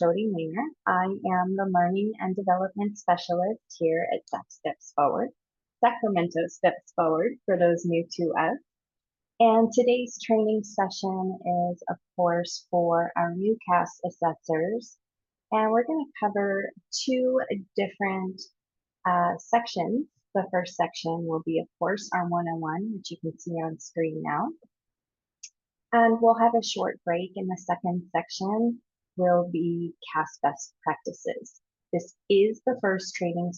Jody Mayer. I am the Learning and Development Specialist here at Sacramento Steps Forward, for those new to us. And today's training session is, of course, for our new CAS assessors. And we're going to cover two different sections. The first section will be, of course, our 101, which you can see on screen now. And we'll have a short break. In the second section will be CAS best practices. This is the first training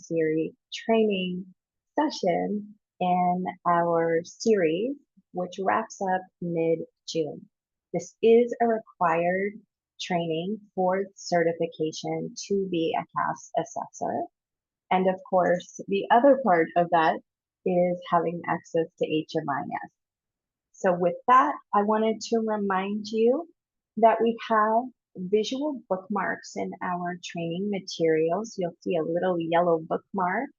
session in our series, which wraps up mid-June. This is a required training for certification to be a CAS assessor. And of course, the other part of that is having access to HMIS. So with that, I wanted to remind you that we have visual bookmarks in our training materials. You'll see a little yellow bookmark,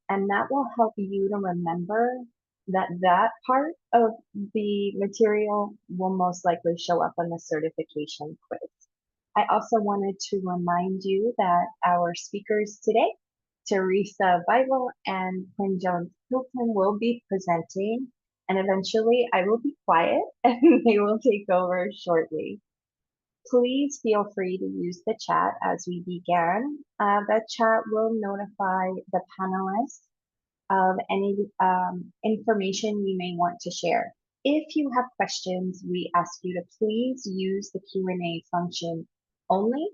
and that will help you to remember that part of the material will most likely show up on the certification quiz. I also wanted to remind you that our speakers today, Teresa Bible and Quinn Jones-Hilton, will be presenting, and eventually I will be quiet and they will take over shortly. Please feel free to use the chat as we begin. That chat will notify the panelists of any information you may want to share. If you have questions, we ask you to please use the Q&A function only,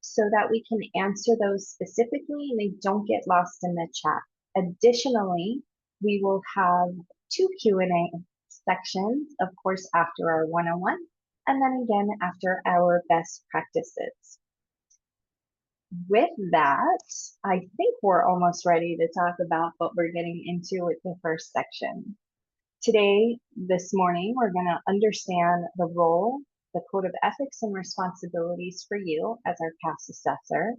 so that we can answer those specifically and they don't get lost in the chat. Additionally, we will have two Q&A sections, of course, after our 101, and then again after our best practices. With that, I think we're almost ready to talk about what we're getting into with the first section. This morning, we're going to understand the role, the code of ethics and responsibilities for you as our CAS assessor.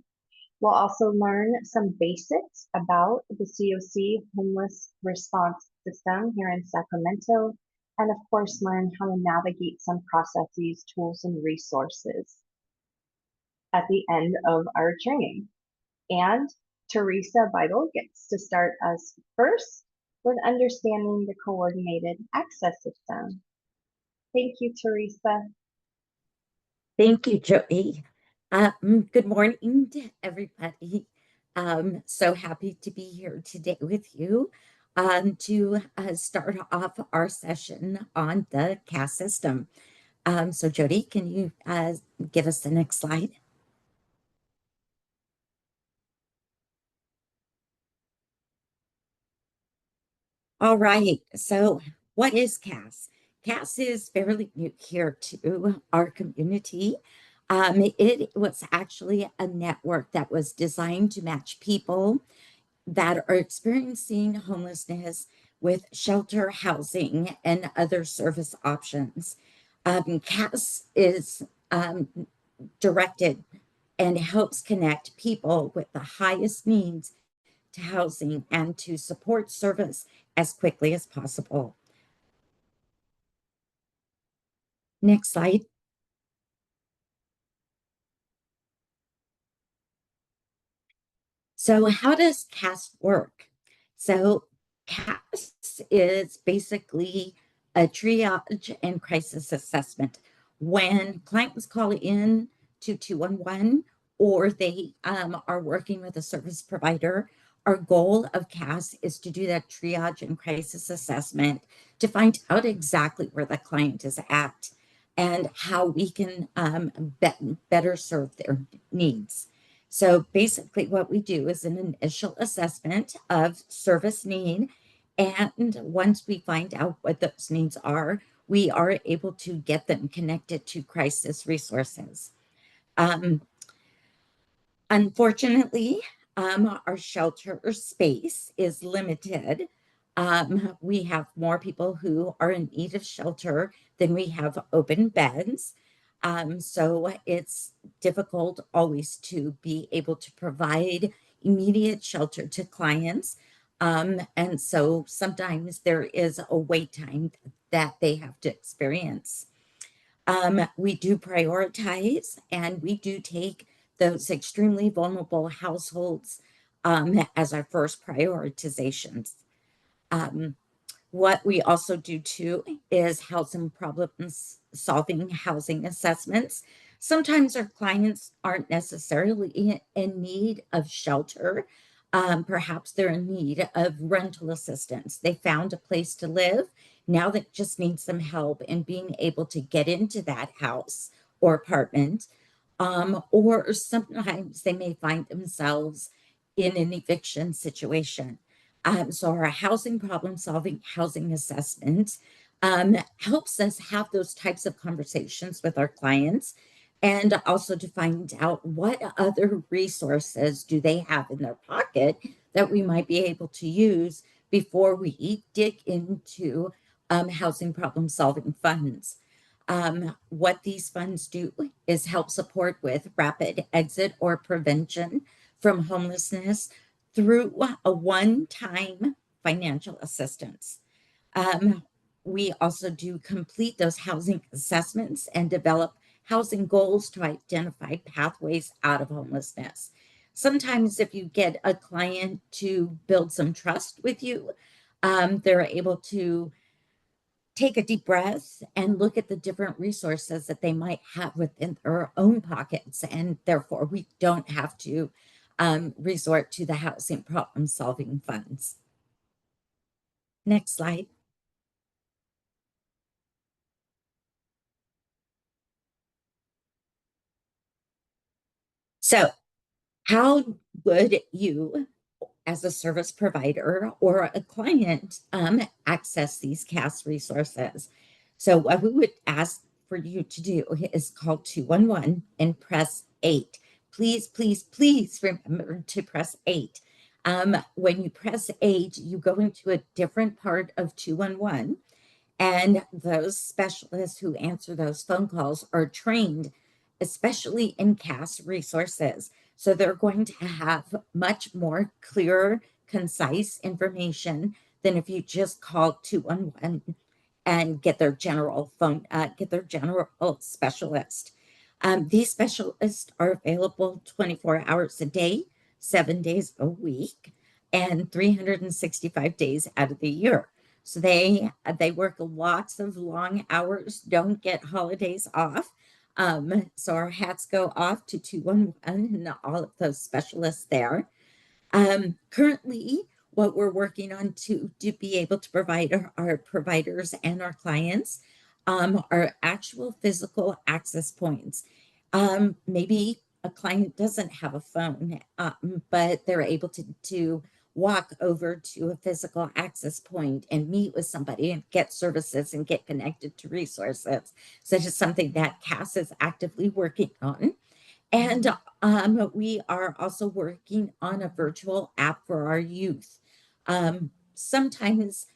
We'll also learn some basics about the COC homeless response system here in Sacramento, and of course, learn how to navigate some processes, tools, and resources at the end of our training. And Teresa Bible gets to start us first with understanding the coordinated access system. Thank you, Teresa. Thank you, Jody. Good morning to everybody. So happy to be here today with you to start off our session on the CAS system. So Jody, can you give us the next slide? All right, so what is CAS? CAS is fairly new here to our community. It was actually a network that was designed to match people that are experiencing homelessness with shelter, housing, and other service options. CAS is directed and helps connect people with the highest needs to housing and to support service as quickly as possible. Next slide. So how does CAS work? So CAS is basically a triage and crisis assessment. When clients call in to 211 or they are working with a service provider, our goal of CAS is to do that triage and crisis assessment to find out exactly where the client is at and how we can better serve their needs. So basically what we do is an initial assessment of service need. And once we find out what those needs are, we are able to get them connected to crisis resources. Unfortunately, our shelter space is limited. We have more people who are in need of shelter than we have open beds. So it's difficult always to be able to provide immediate shelter to clients. And so sometimes there is a wait time that they have to experience. We do prioritize and we do take those extremely vulnerable households as our first prioritizations. Um, what we also do too is housing problems solving housing assessments. Sometimes our clients aren't necessarily in need of shelter. Perhaps they're in need of rental assistance. They found a place to live. Now they just need some help in being able to get into that house or apartment. Or sometimes they may find themselves in an eviction situation. So our housing problem solving housing assessment helps us have those types of conversations with our clients, and also to find out what other resources do they have in their pocket that we might be able to use before we dig into housing problem solving funds. What these funds do is help support with rapid exit or prevention from homelessness through a one-time financial assistance. Um, we also do complete those housing assessments and develop housing goals to identify pathways out of homelessness. Sometimes, if you get a client to build some trust with you, they're able to take a deep breath and look at the different resources that they might have within their own pockets. And therefore, we don't have to resort to the housing problem solving funds. Next slide. So, how would you, as a service provider or a client, access these CAS resources? So, what we would ask for you to do is call 211 and press 8. Please, please, please remember to press 8. When you press 8, you go into a different part of 211, and those specialists who answer those phone calls are trained, especially in CAS resources. So they're going to have much more clear, concise information than if you just call 211 and get their get their general specialist. These specialists are available 24 hours a day, 7 days a week, and 365 days out of the year. So they work lots of long hours, don't get holidays off. So our hats go off to 211 and all of those specialists there. Currently, what we're working on to be able to provide our providers and our clients are actual physical access points. Maybe a client doesn't have a phone, but they're able to walk over to a physical access point and meet with somebody and get services and get connected to resources. So it's something that CAS is actively working on. And we are also working on a virtual app for our youth. Sometimes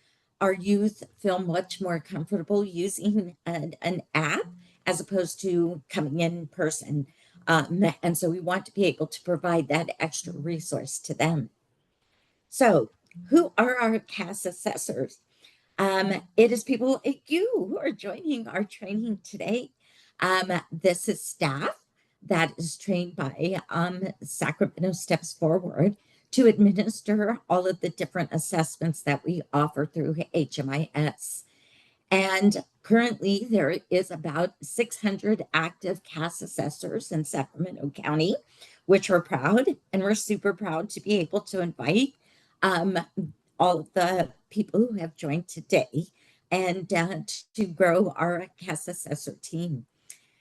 our youth feel much more comfortable using an app as opposed to coming in person. And so we want to be able to provide that extra resource to them. So, who are our CAS assessors? It is people like you who are joining our training today. This is staff that is trained by Sacramento Steps Forward to administer all of the different assessments that we offer through HMIS. And currently, there is about 600 active CAS assessors in Sacramento County, which we're proud, and we're super proud to be able to invite um, all of the people who have joined today and to grow our CAS assessor team.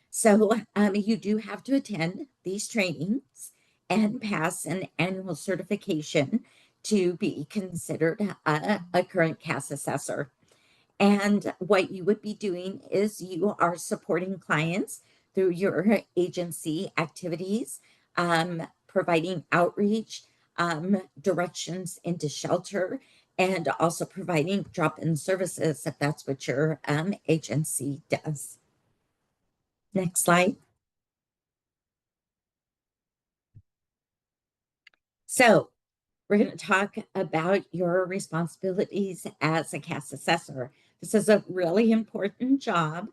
So you do have to attend these trainings and pass an annual certification to be considered a current CAS assessor. And what you would be doing is you are supporting clients through your agency activities, providing outreach, directions into shelter, and also providing drop-in services if that's what your agency does. Next slide. So we're going to talk about your responsibilities as a CAS assessor. This is a really important job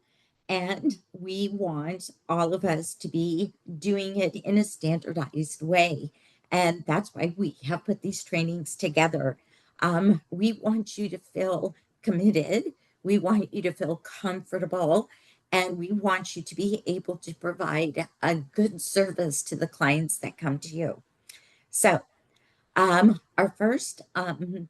And we want all of us to be doing it in a standardized way. And that's why we have put these trainings together. We want you to feel committed. We want you to feel comfortable. And we want you to be able to provide a good service to the clients that come to you. So, um, our first um,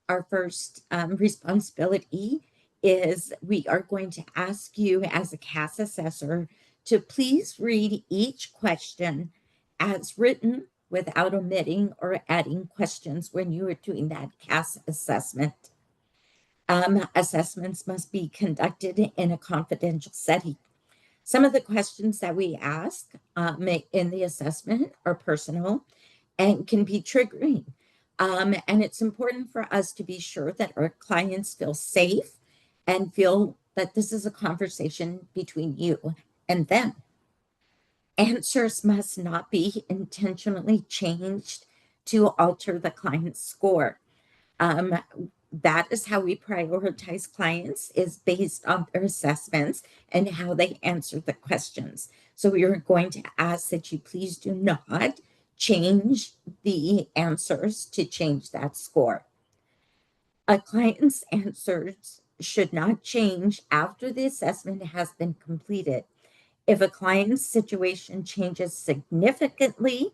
our first responsibility is we are going to ask you as a CAS assessor to please read each question as written without omitting or adding questions when you are doing that CAS assessment. Assessments must be conducted in a confidential setting. Some of the questions that we ask in the assessment are personal and can be triggering. And it's important for us to be sure that our clients feel safe and feel that this is a conversation between you and them. Answers must not be intentionally changed to alter the client's score. Um, that is how we prioritize clients, is based on their assessments and how they answer the questions. So we are going to ask that you please do not change the answers to change that score. A client's answers should not change after the assessment has been completed. If a client's situation changes significantly,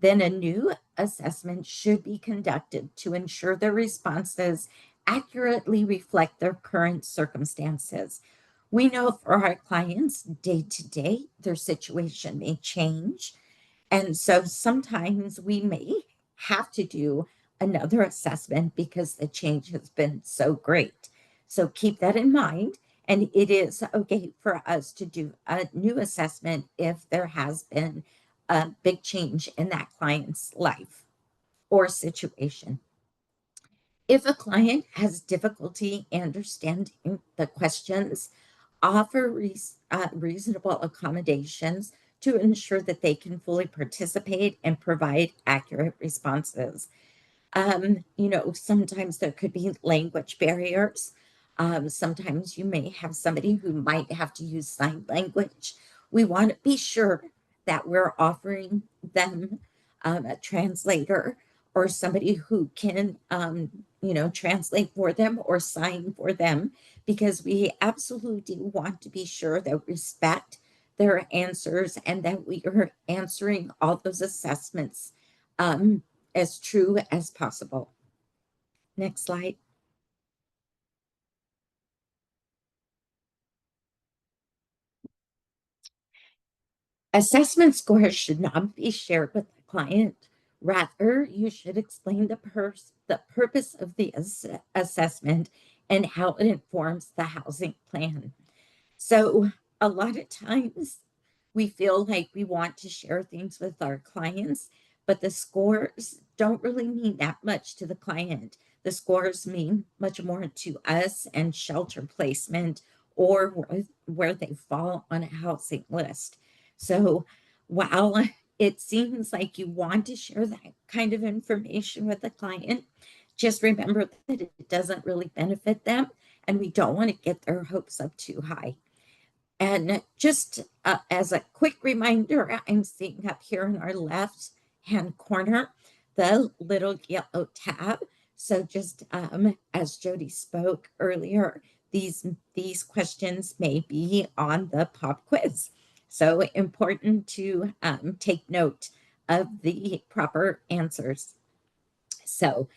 then a new assessment should be conducted to ensure their responses accurately reflect their current circumstances. We know for our clients, day to day, their situation may change. And so sometimes we may have to do another assessment because the change has been so great. So keep that in mind. And it is okay for us to do a new assessment if there has been a big change in that client's life or situation. If a client has difficulty understanding the questions, offer reasonable accommodations to ensure that they can fully participate and provide accurate responses. Sometimes there could be language barriers. Sometimes you may have somebody who might have to use sign language. We want to be sure that we're offering them a translator or somebody who can, translate for them or sign for them, because we absolutely want to be sure that we respect their answers and that we are answering all those assessments um, as true as possible. Next slide. Assessment scores should not be shared with the client. Rather, you should explain the purpose of the assessment and how it informs the housing plan. So, a lot of times we feel like we want to share things with our clients, but the scores don't really mean that much to the client. The scores mean much more to us and shelter placement or where they fall on a housing list. So, while it seems like you want to share that kind of information with the client, just remember that it doesn't really benefit them, and we don't want to get their hopes up too high. And just as a quick reminder, I'm seeing up here in our left hand corner the little yellow tab. So just as Jody spoke earlier, these questions may be on the pop quiz. So important to take note of the proper answers. So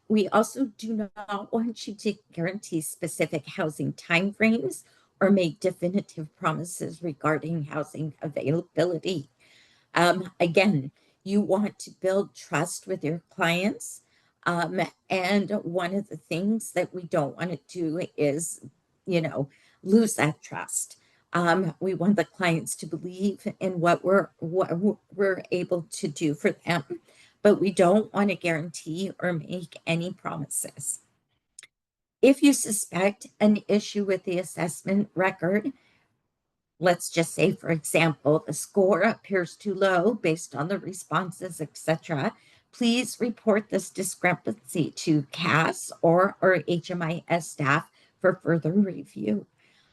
we also do not want you to guarantee specific housing timeframes or make definitive promises regarding housing availability. Again, you want to build trust with your clients. And one of the things that we don't want to do is, you know, lose that trust. We want the clients to believe in what we're able to do for them, but we don't want to guarantee or make any promises. If you suspect an issue with the assessment record, let's just say, for example, the score appears too low based on the responses, etc., please report this discrepancy to CAS or HMIS staff for further review.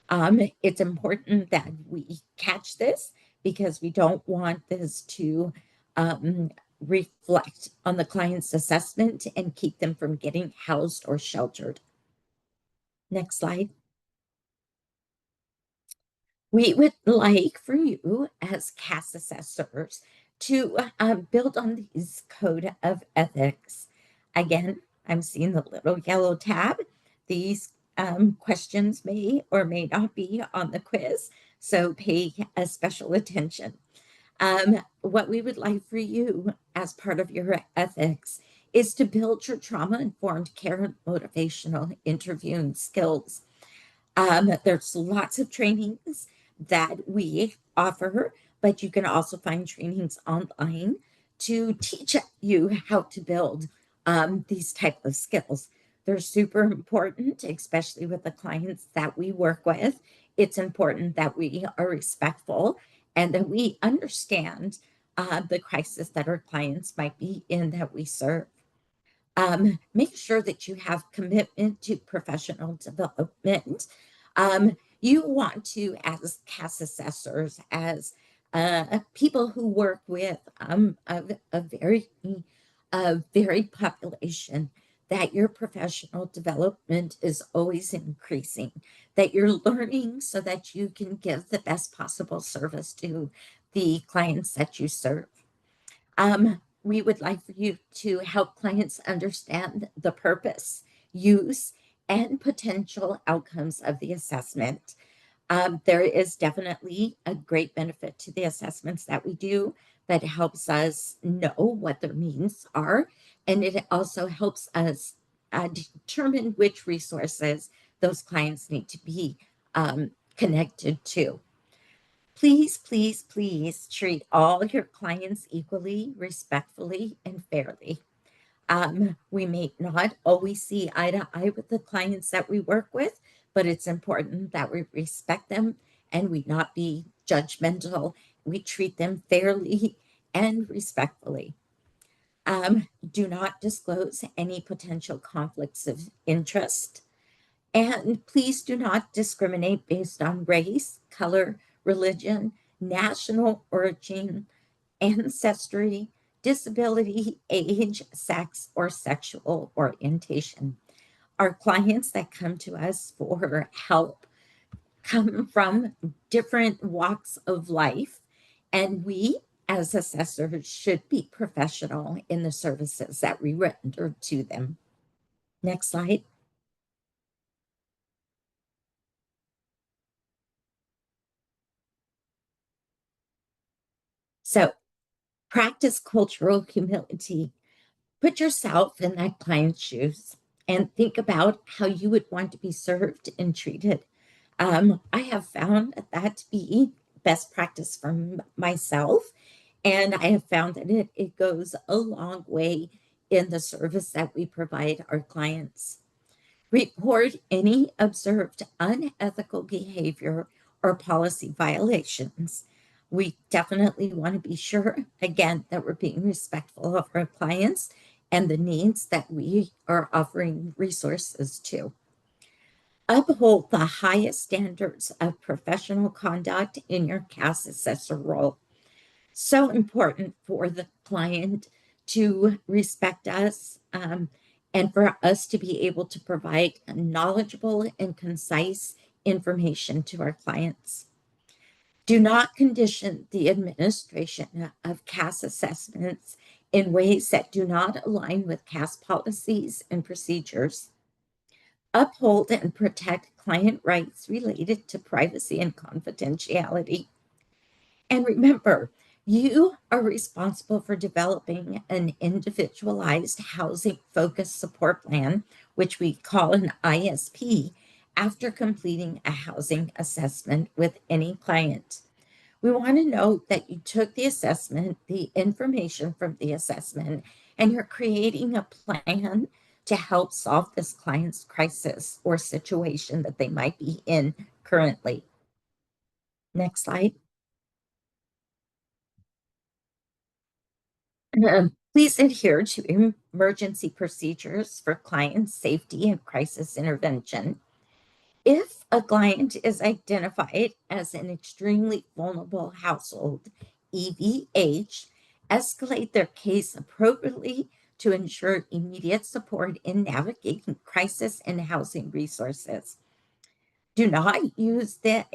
It's important that we catch this because we don't want this to um, reflect on the client's assessment and keep them from getting housed or sheltered. Next slide. We would like for you as CAS assessors to build on these code of ethics. Again, I'm seeing the little yellow tab. These questions may or may not be on the quiz, so pay a special attention. What we would like for you as part of your ethics is to build your trauma-informed care and motivational interviewing skills. There's lots of trainings that we offer, but you can also find trainings online to teach you how to build these type of skills. They're super important, especially with the clients that we work with. It's important that we are respectful and that we understand the crisis that our clients might be in that we serve. Make sure that you have commitment to professional development. You want to, as CAS assessors, as people who work with a varied population, that your professional development is always increasing, that you're learning so that you can give the best possible service to the clients that you serve. We would like for you to help clients understand the purpose, use, and potential outcomes of the assessment. There is definitely a great benefit to the assessments that we do that helps us know what their needs are. And it also helps us determine which resources those clients need to be connected to. Please, please, please treat all your clients equally, respectfully, and fairly. We may not always see eye to eye with the clients that we work with, but it's important that we respect them and we not be judgmental. We treat them fairly and respectfully. Do not disclose any potential conflicts of interest. And please do not discriminate based on race, color, religion, national origin, ancestry, disability, age, sex, or sexual orientation. Our clients that come to us for help come from different walks of life, and we, as assessors, should be professional in the services that we render to them. Next slide. So, practice cultural humility. Put yourself in that client's shoes and think about how you would want to be served and treated. I have found that to be best practice for myself, and I have found that it goes a long way in the service that we provide our clients. Report any observed unethical behavior or policy violations. We definitely want to be sure, again, that we're being respectful of our clients and the needs that we are offering resources to. Uphold the highest standards of professional conduct in your CAS assessor role. So important for the client to respect us and for us to be able to provide knowledgeable and concise information to our clients. Do not condition the administration of CAS assessments in ways that do not align with CAS policies and procedures. Uphold and protect client rights related to privacy and confidentiality. And remember, you are responsible for developing an individualized housing focused support plan, which we call an ISP, after completing a housing assessment with any client. We want to note that you took the assessment, the information from the assessment, and you're creating a plan to help solve this client's crisis or situation that they might be in currently. Next slide. Please adhere to emergency procedures for client safety and crisis intervention. If a client is identified as an extremely vulnerable household, EVH, escalate their case appropriately to ensure immediate support in navigating crisis and housing resources. Do not use the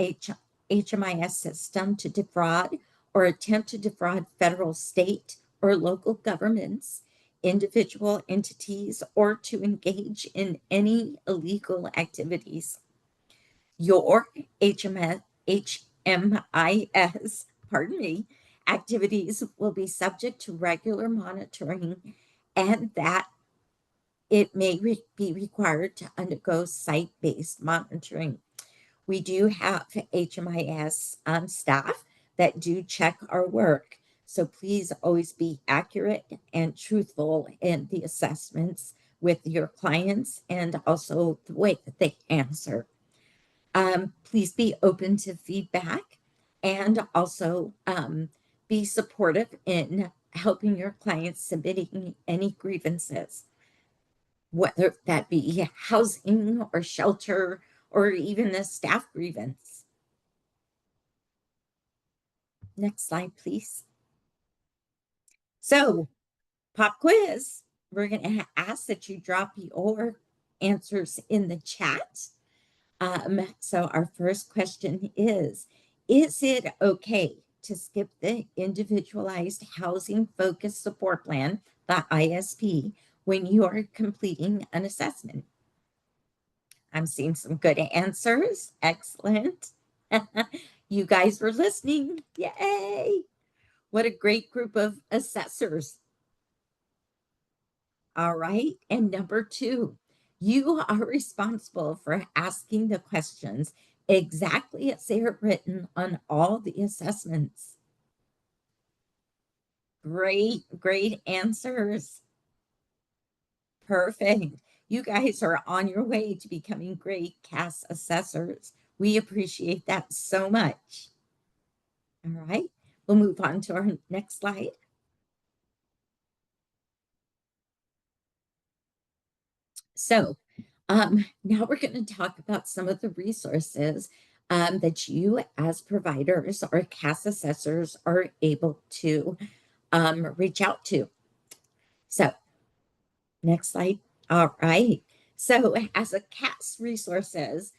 HMIS system to defraud or attempt to defraud federal, state, or local governments, individual entities, or to engage in any illegal activities. Your HMIS, pardon me, activities will be subject to regular monitoring, and that it may be required to undergo site-based monitoring. We do have HMIS staff that do check our work. So please always be accurate and truthful in the assessments with your clients and also the way that they answer. Please be open to feedback and also be supportive in helping your clients submitting any grievances, whether that be housing or shelter or even a staff grievance. Next slide, please. So, pop quiz. We're going to ask that you drop your answers in the chat. So our first question is it okay to skip the individualized housing focused support plan, the ISP, when you are completing an assessment? I'm seeing some good answers. Excellent. You guys were listening. Yay. What a great group of assessors. All right. And number 2, you are responsible for asking the questions exactly as they are written on all the assessments. Great answers. Perfect. You guys are on your way to becoming great CAS assessors. We appreciate that so much. All right. We'll move on to our next slide. So now we're going to talk about some of the resources that you as providers or CAS assessors are able to reach out to. So next slide. All right. So as a CAS resources,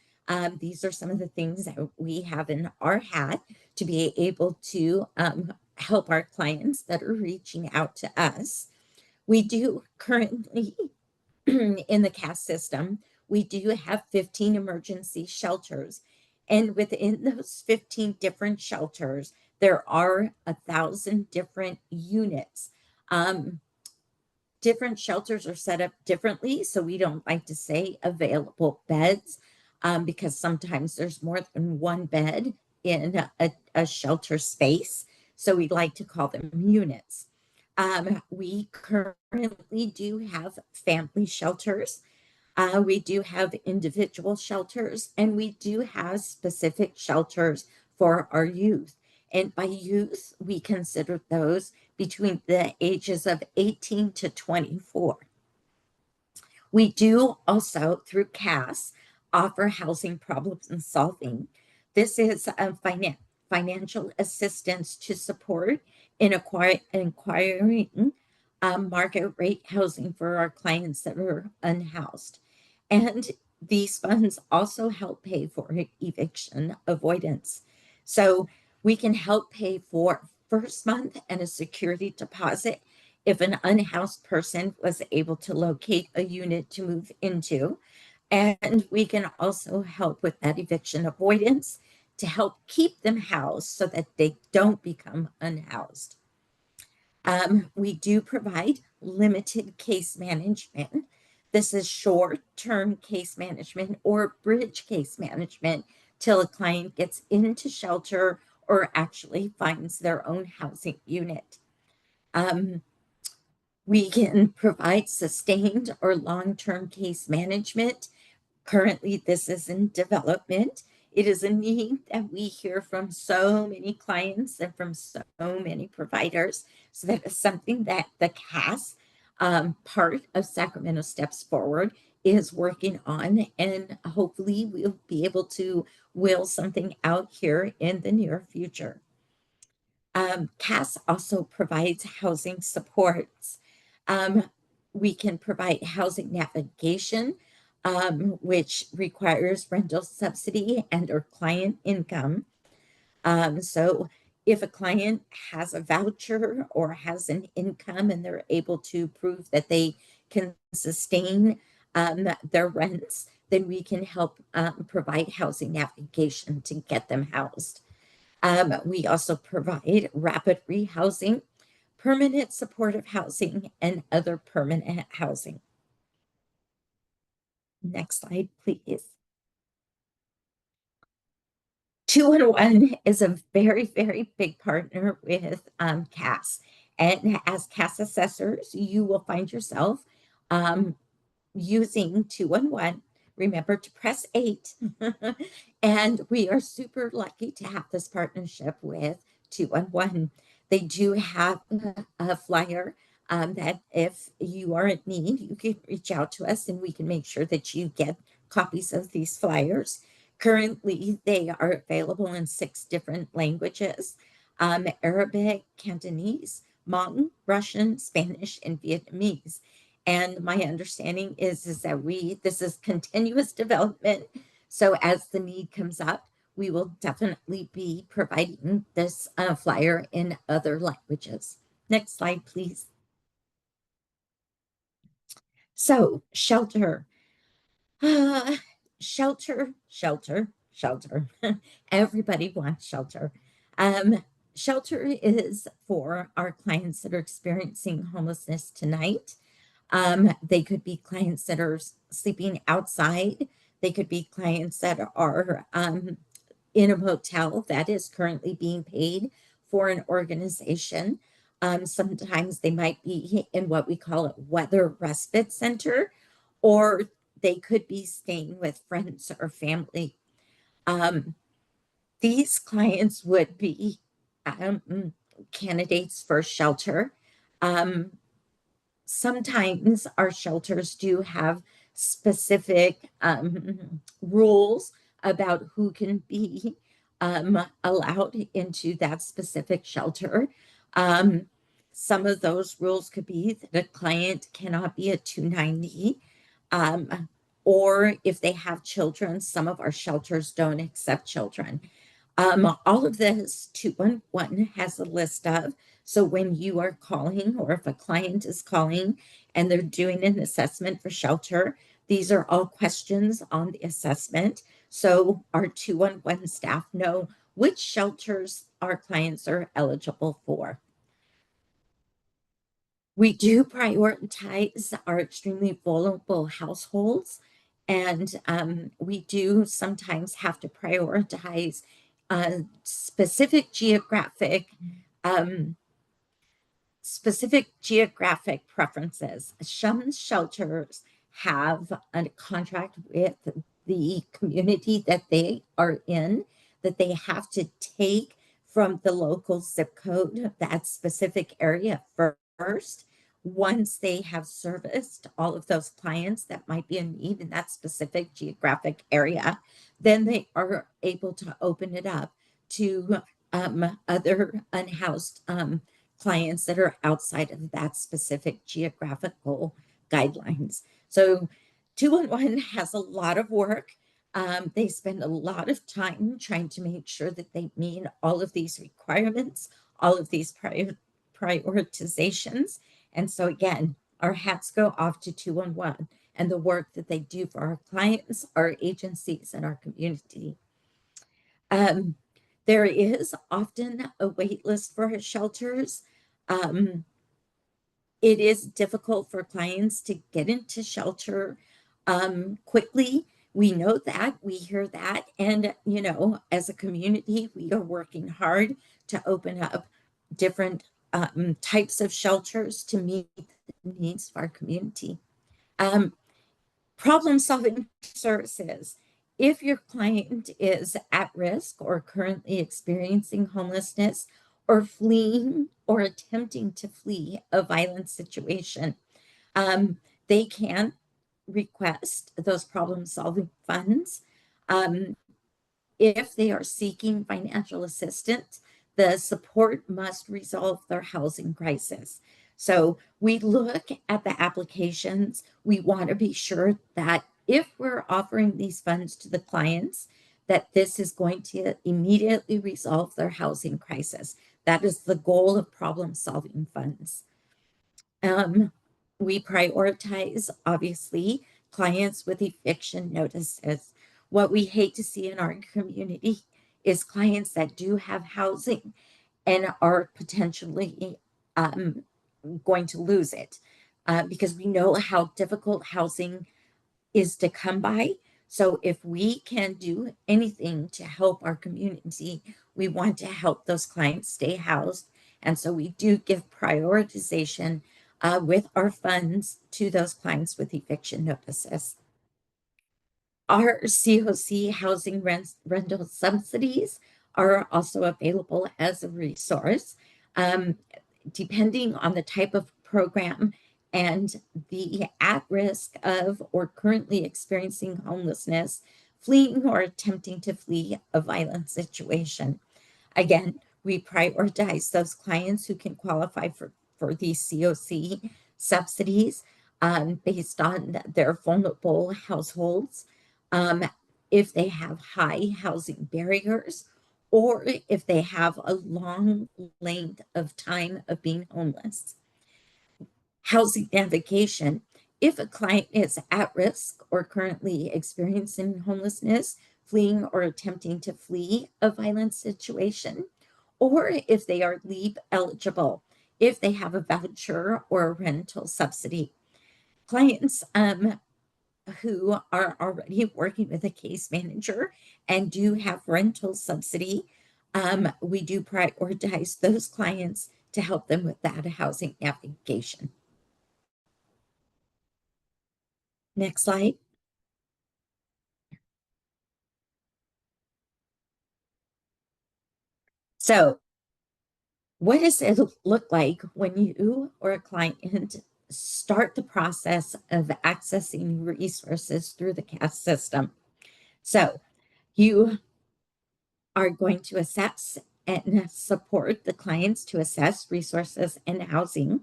these are some of the things that we have in our hat to be able to help our clients that are reaching out to us. We do currently in the CAS system, we do have 15 emergency shelters. And within those 15 different shelters, there are 1,000 different units. Different shelters are set up differently, so we don't like to say available beds because sometimes there's more than one bed in a shelter space. So we like to call them units. We currently do have family shelters. We do have individual shelters, and we do have specific shelters for our youth. And by youth, we consider those between the ages of 18 to 24. We do also, through CAS, offer housing problems and solving. This is a financial assistance to support in acquiring market rate housing for our clients that are unhoused. And these funds also help pay for eviction avoidance. So we can help pay for first month and a security deposit if an unhoused person was able to locate a unit to move into. And we can also help with that eviction avoidance to help keep them housed so that they don't become unhoused. We do provide limited case management. This is short-term case management or bridge case management till a client gets into shelter or actually finds their own housing unit. We can provide sustained or long-term case management. Currently, this is in development. It is a need that we hear from so many clients and from so many providers. So that is something that the CAS part of Sacramento Steps Forward is working on, and hopefully we'll be able to will something out here in the near future. CAS also provides housing supports. Um, we can provide housing navigation, which requires rental subsidy and or client income. So if a client has a voucher or has an income and they're able to prove that they can sustain their rents, then we can help provide housing navigation to get them housed. We also provide rapid rehousing, permanent supportive housing, and other permanent housing. Next slide, please. 211 is a very, very big partner with CAS. And as CAS assessors, you will find yourself um, using 211. Remember to press 8. And we are super lucky to have this partnership with 211. They do have a flyer that if you are in need, you can reach out to us and we can make sure that you get copies of these flyers. Currently, they are available in 6 different languages: Arabic, Cantonese, Hmong, Russian, Spanish, and Vietnamese. And my understanding is that this is continuous development. So as the need comes up, we will definitely be providing this flyer in other languages. Next slide, please. So shelter. Uh, shelter. Everybody wants shelter. Shelter is for our clients that are experiencing homelessness tonight. They could be clients that are sleeping outside. They could be clients that are in a motel that is currently being paid for an organization. Sometimes they might be in what we call a weather respite center, or they could be staying with friends or family. Um, these clients would be candidates for shelter. Um, Sometimes our shelters do have specific rules about who can be allowed into that specific shelter. Um, some of those rules could be that a client cannot be a 290, or if they have children, some of our shelters don't accept children. All of this 211 has a list of. So when you are calling, or if a client is calling and they're doing an assessment for shelter, these are all questions on the assessment. So our 211 staff know which shelters our clients are eligible for. We do prioritize our extremely vulnerable households, and we do sometimes have to prioritize specific um, geographic preferences. Some shelters have a contract with the community that they are in, that they have to take from the local zip code of that specific area first. Once they have serviced all of those clients that might be in need in that specific geographic area, then they are able to open it up to other unhoused clients that are outside of that specific geographical guidelines. So 211 has a lot of work. They spend a lot of time trying to make sure that they meet all of these requirements, all of these prioritizations. And so again, our hats go off to 211 and the work that they do for our clients, our agencies, and our community. Um, there is often a wait list for our shelters. Um, it is difficult for clients to get into shelter quickly. We know that, we hear that. And, you know, as a community, we are working hard to open up different types of shelters to meet the needs of our community. Um, Problem solving services. If your client is at risk or currently experiencing homelessness or fleeing or attempting to flee a violent situation, um, they can request those problem-solving funds. If they are seeking financial assistance, the support must resolve their housing crisis. So we look at the applications. We want to be sure that if we're offering these funds to the clients, that this is going to immediately resolve their housing crisis. That is the goal of problem solving funds. We prioritize, obviously, clients with eviction notices. What we hate to see in our community is clients that do have housing and are potentially going to lose it because we know how difficult housing is to come by. So if we can do anything to help our community, we want to help those clients stay housed. And so we do give prioritization with our funds to those clients with eviction notices. Our COC housing rental subsidies are also available as a resource. Depending on the type of program and the at risk of or currently experiencing homelessness, fleeing or attempting to flee a violent situation. Again, we prioritize those clients who can qualify for these COC subsidies based on their vulnerable households, um, if they have high housing barriers, or if they have a long length of time of being homeless. Housing navigation. If a client is at risk or currently experiencing homelessness, fleeing or attempting to flee a violent situation, or if they are LEAP eligible, if they have a voucher or a rental subsidy. Clients who are already working with a case manager and do have rental subsidy, we do prioritize those clients to help them with that housing navigation. Next slide. So what does it look like when you or a client start the process of accessing resources through the CAS system? So you are going to assess and support the clients to assess resources and housing.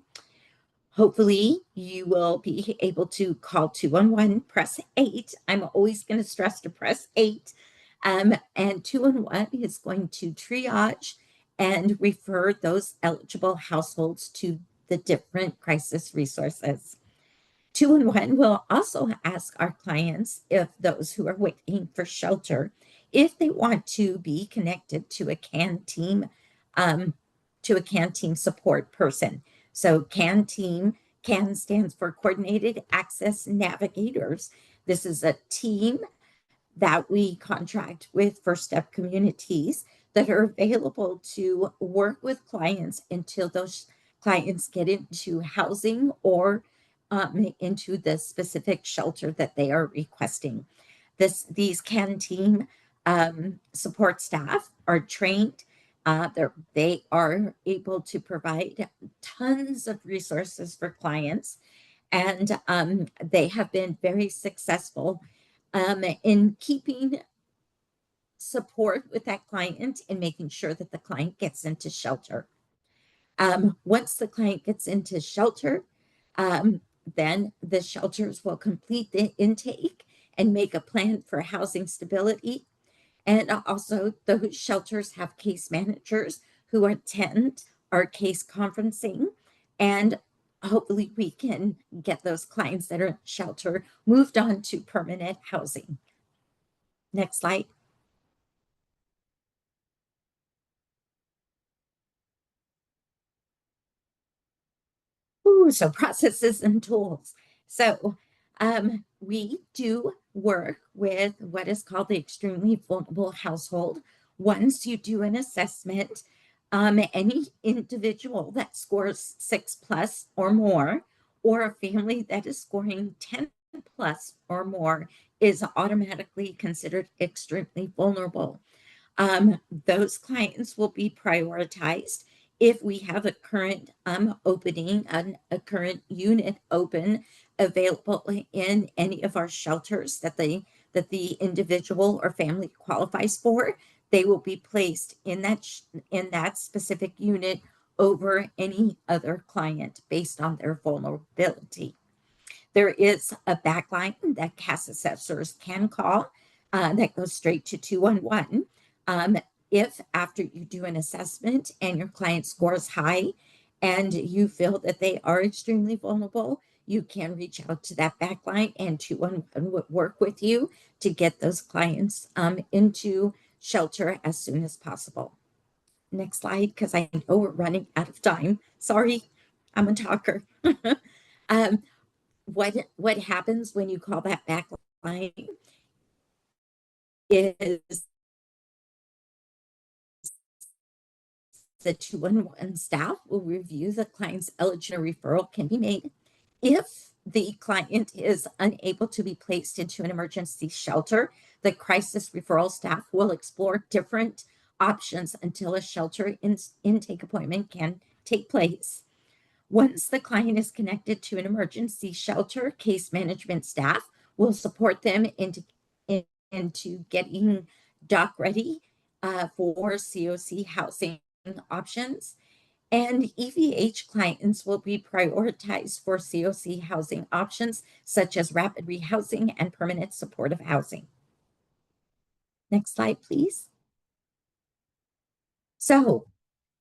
Hopefully, you will be able to call 211, press 8. I'm always going to stress to press 8. And 211 is going to triage and refer those eligible households to the different crisis resources. 211 will also ask our clients, if those who are waiting for shelter, if they want to be connected to a CAN team, support person. So CAN team, CAN stands for Coordinated Access Navigators. This is a team that we contract with First Step communities that are available to work with clients until those clients get into housing or into the specific shelter that they are requesting. These CAN team support staff are trained. They are able to provide tons of resources for clients, and they have been very successful in keeping support with that client and making sure that the client gets into shelter. Once the client gets into shelter, then the shelters will complete the intake and make a plan for housing stability. And also, those shelters have case managers who attend our case conferencing. And hopefully, we can get those clients that are in shelter moved on to permanent housing. Next slide. Ooh, so processes and tools. So we do work with what is called the extremely vulnerable household. Once you do an assessment, any individual that scores 6+ or more, or a family that is scoring 10+ or more, is automatically considered extremely vulnerable. Those clients will be prioritized if we have a current opening, a current unit open, available in any of our shelters that the individual or family qualifies for, they will be placed in that specific unit over any other client based on their vulnerability. There is a backline that CAS assessors can call that goes straight to 211. If after you do an assessment and your client scores high and you feel that they are extremely vulnerable, you can reach out to that backline, and 211 would work with you to get those clients into shelter as soon as possible. Next slide, because I know we're running out of time. Sorry, I'm a talker. um, what happens when you call that backline is the 211 staff will review the client's eligibility. Referral can be made. If the client is unable to be placed into an emergency shelter, the crisis referral staff will explore different options until a shelter intake appointment can take place. Once the client is connected to an emergency shelter, case management staff will support them into getting dock ready for COC housing options. And EVH clients will be prioritized for COC housing options, such as rapid rehousing and permanent supportive housing. Next slide, please. So,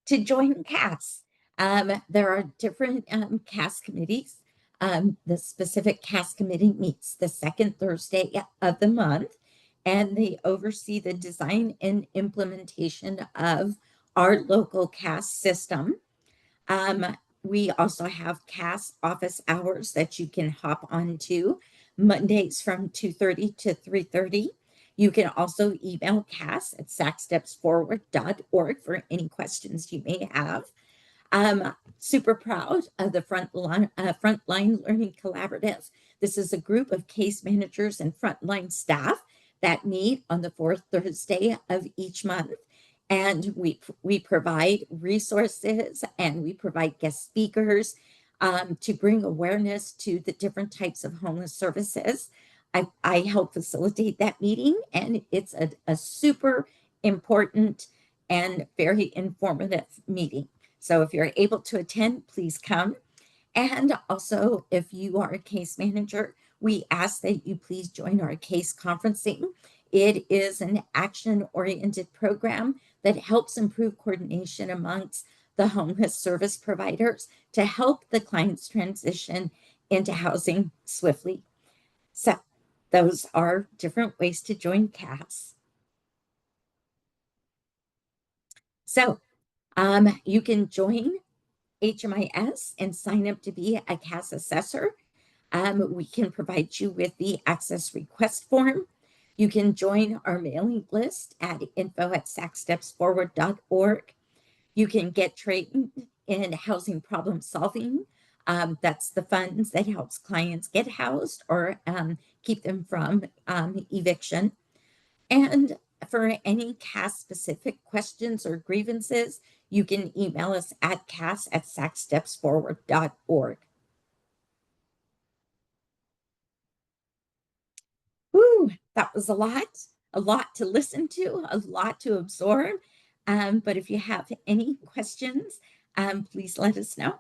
to join CAS, there are different CAS committees. The specific CAS committee meets the second Thursday of the month, and they oversee the design and implementation of our local CAS system. We also have CAS office hours that you can hop onto Mondays from 2:30 to 3:30. You can also email CAS at sackstepsforward.org for any questions you may have. Super proud of the Frontline Learning Collaborative. This is a group of case managers and frontline staff that meet on the fourth Thursday of each month. And we provide resources and we provide guest speakers to bring awareness to the different types of homeless services. I help facilitate that meeting, and it's a super important and very informative meeting. So if you're able to attend, please come. And also, if you are a case manager, we ask that you please join our case conferencing. It is an action-oriented program that helps improve coordination amongst the homeless service providers to help the clients transition into housing swiftly. So those are different ways to join CAS. So you can join HMIS and sign up to be a CAS assessor. We can provide you with the access request form. You can join our mailing list at info@sackstepsforward.org. You can get trained in housing problem solving. That's the funds that helps clients get housed or keep them from eviction. And for any CAS specific questions or grievances, you can email us at cas@sackstepsforward.org. Whew, that was a lot to listen to, a lot to absorb. But if you have any questions, please let us know.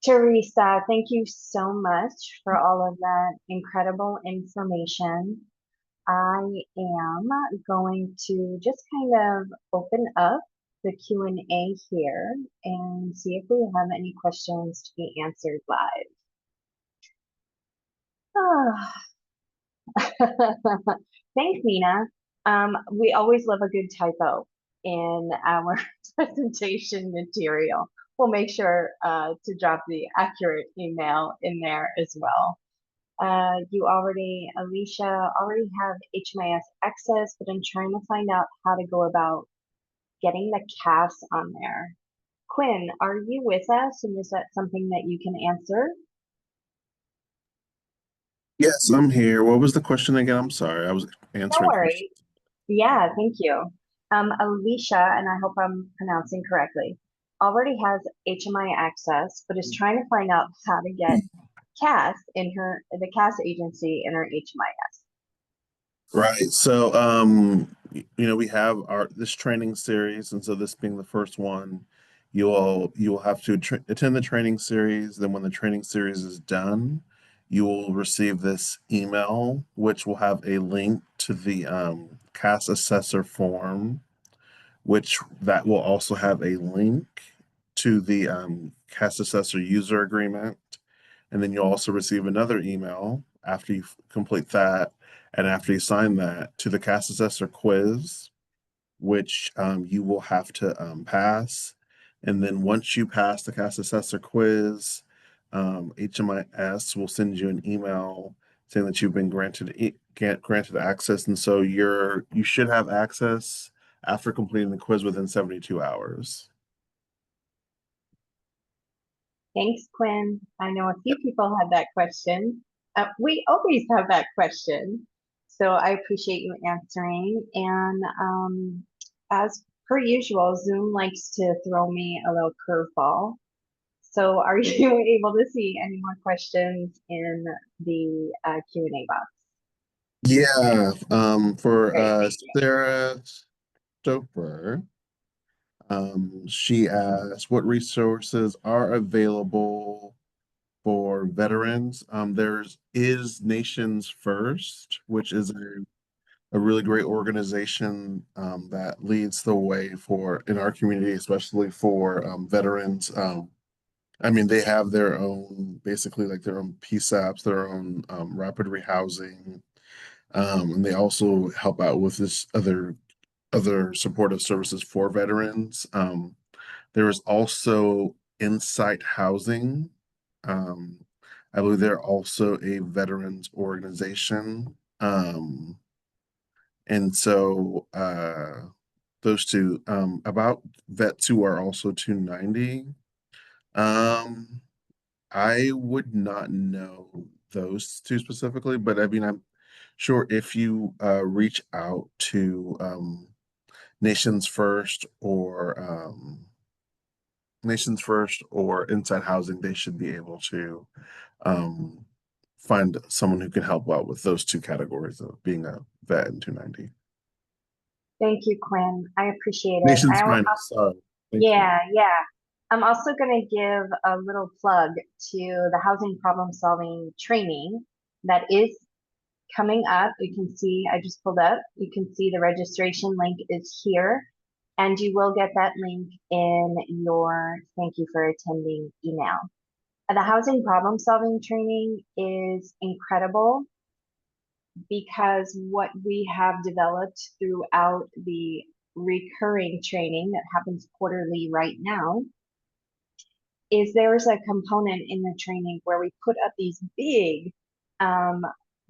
Teresa, thank you so much for all of that incredible information. I am going to just kind of open up the Q&A here and see if we have any questions to be answered live. Thanks, Nina. We always love a good typo in our presentation material. We'll make sure to drop the accurate email in there as well. Alicia, already have HMIS access, but I'm trying to find out how to go about getting the CAS on there. Quinn, are you with us? And is that something that you can answer? Yes, I'm here. What was the question again? I'm sorry. I was answering Don't questions. worry. Yeah, thank you. Alicia, and I hope I'm pronouncing correctly, already has HMI access, but is trying to find out how to get CAS in the CAS agency in her HMIS. Right. So, we have this training series, and so this being the first one, you will have to attend the training series. Then, when the training series is done, you will receive this email, which will have a link to the CAS Assessor form, which that will also have a link to the CAS Assessor user agreement. And then you'll also receive another email after you complete that and after you sign that to the CAS Assessor quiz, which you will have to pass. And then once you pass the CAS Assessor quiz, HMIS will send you an email saying that you've been granted access, and so you should have access after completing the quiz within 72 hours. Thanks, Quinn. I know a few people had that question. We always have that question, so I appreciate you answering. And as per usual, Zoom likes to throw me a little curveball. So are you able to see any more questions in the Q&A box? Yeah, for Great, thank you. Sarah Stoper, she asked what resources are available for veterans. There's is Nations First, which is a really great organization that leads the way for in our community, especially for veterans. I mean, they have their own, basically like their own PSAPs, their own rapid rehousing, and they also help out with this other supportive services for veterans. There is also Insight Housing. I believe they're also a veterans organization. And so those two about Vet 2 are also 290. Um, I would not know those two specifically, but I mean, I'm sure if you reach out to Nations First or Inside Housing, they should be able to um, find someone who can help out with those two categories of being a vet and 290. Thank you, Quinn. I appreciate it. Nations Finest, sorry. Thank you. Yeah. I'm also going to give a little plug to the housing problem solving training that is coming up. You can see, I just pulled up, you can see the registration link is here, and you will get that link in your thank you for attending email. The housing problem solving training is incredible because what we have developed throughout the recurring training that happens quarterly right now is there's a component in the training where we put up these big um,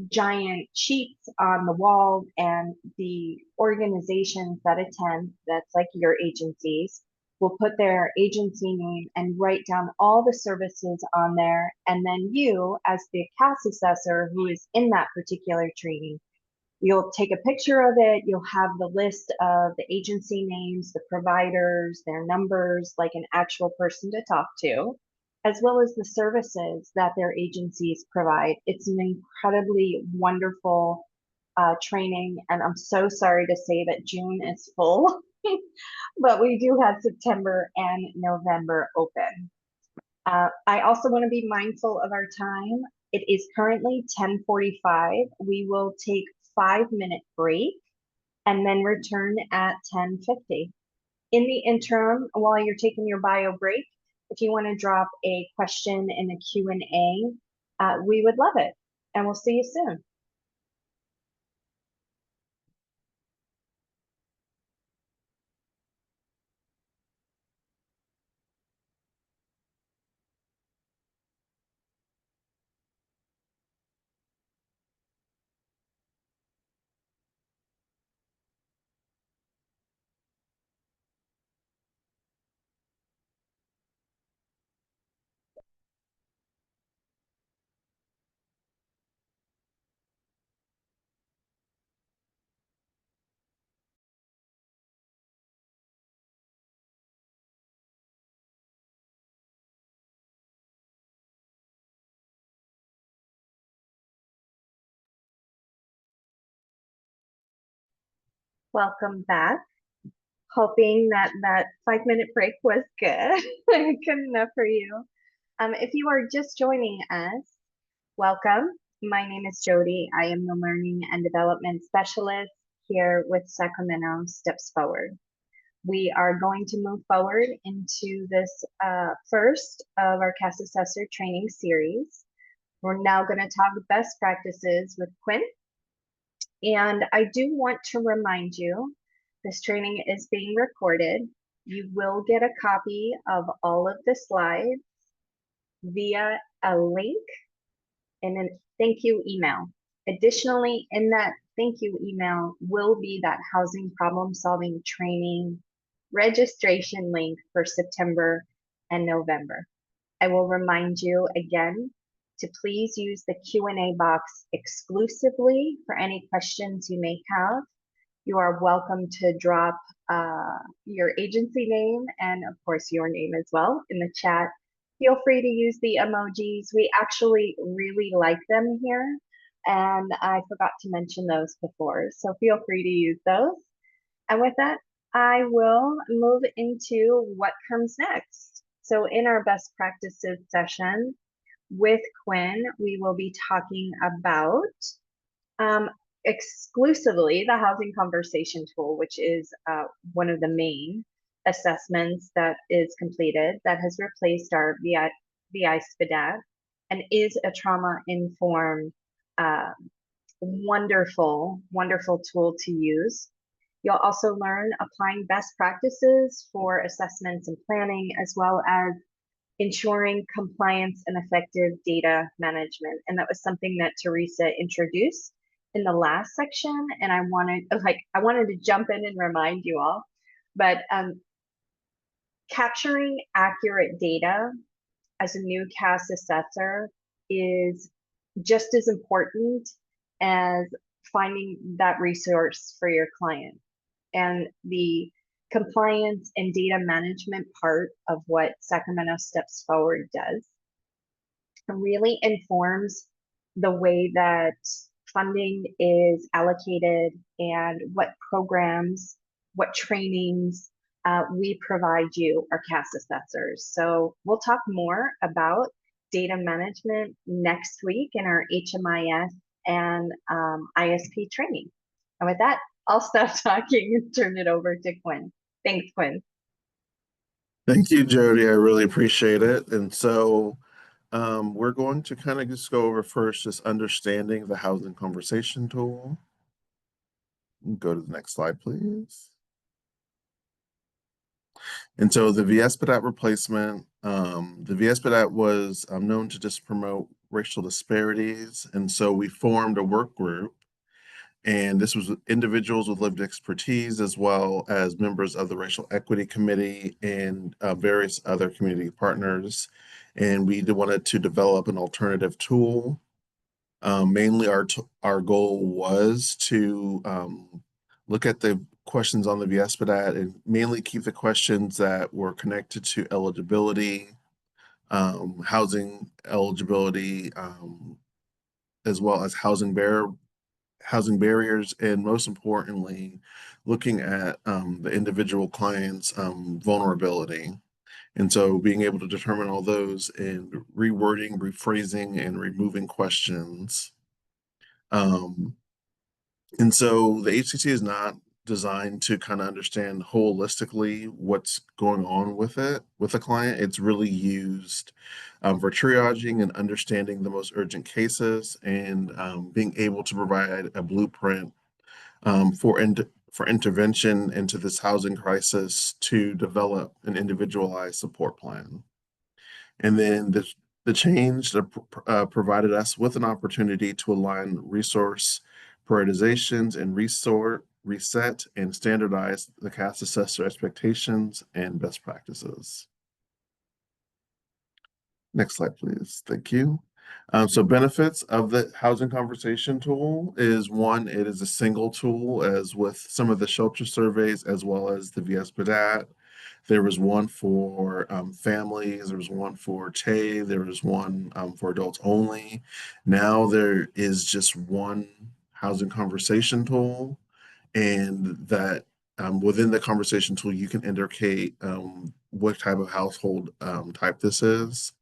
giant sheets on the wall, and the organizations that attend, that's like your agencies, will put their agency name and write down all the services on there. And then you, as the CAS assessor who is in that particular training, you'll take a picture of it. You'll have the list of the agency names, the providers, their numbers, like an actual person to talk to, as well as the services that their agencies provide. It's an incredibly wonderful training, and I'm so sorry to say that June is full, but we do have September and November open. I also want to be mindful of our time. It is currently 10:45. We will take 5-minute break and then return at 10:50. In the interim, while you're taking your bio break, if you want to drop a question in the Q&A, we would love it. And we'll see you soon. Welcome back. Hoping that that 5-minute break was good, good enough for you. If you are just joining us, welcome. My name is Jody. I am the Learning and Development Specialist here with Sacramento Steps Forward. We are going to move forward into this first of our CAS Assessor training series. We're now going to talk best practices with Quinn. And I do want to remind you, this training is being recorded. You will get a copy of all of the slides via a link and a thank you email. Additionally, in that thank you email will be that housing problem solving training registration link for September and November. I will remind you again to please use the Q&A box exclusively for any questions you may have. You are welcome to drop your agency name and of course your name as well in the chat. Feel free to use the emojis. We actually really like them here, and I forgot to mention those before, so feel free to use those. And with that, I will move into what comes next. So in our best practices session with Quinn, we will be talking about exclusively the housing conversation tool, which is one of the main assessments that is completed that has replaced our VI SPDAT and is a trauma-informed, wonderful, wonderful tool to use. You'll also learn applying best practices for assessments and planning, as well as ensuring compliance and effective data management. And that was something that Teresa introduced in the last section. And I wanted to jump in and remind you all, but capturing accurate data as a new CAS assessor is just as important as finding that resource for your client. And the compliance and data management part of what Sacramento Steps Forward does really informs the way that funding is allocated and what programs, what trainings we provide you, our CAS assessors. So we'll talk more about data management next week in our HMIS and ISP training. And with that, I'll stop talking and turn it over to Quinn. Thanks, Quinn. Thank you, Jody. I really appreciate it. And so we're going to kind of just go over first just understanding the housing conversation tool. Go to the next slide, please. And so the VSPDAT replacement, the VSPDAT was known to just promote racial disparities. And so we formed a work group, and this was individuals with lived expertise, as well as members of the Racial Equity Committee and various other community partners. And we wanted to develop an alternative tool. Mainly our goal was to look at the questions on the VSPDAT and mainly keep the questions that were connected to eligibility, housing eligibility, as well as housing barriers, and most importantly, looking at the individual client's vulnerability. And so being able to determine all those and rewording, rephrasing, and removing questions. And so the HCC is not designed to kind of understand holistically what's going on with it, with the client. It's really used for triaging and understanding the most urgent cases and being able to provide a blueprint for intervention into this housing crisis to develop an individualized support plan. And then the change provided us with an opportunity to align resource prioritizations and reset and standardize the CAS assessor expectations and best practices. Next slide, please. Thank you. So benefits of the housing conversation tool is one, it is a single tool, as with some of the shelter surveys, as well as the VSPDAT. There was one for families, there was one for TAY, there was one for adults only. Now there is just one housing conversation tool, and that within the conversation tool, you can indicate what type of household type this is.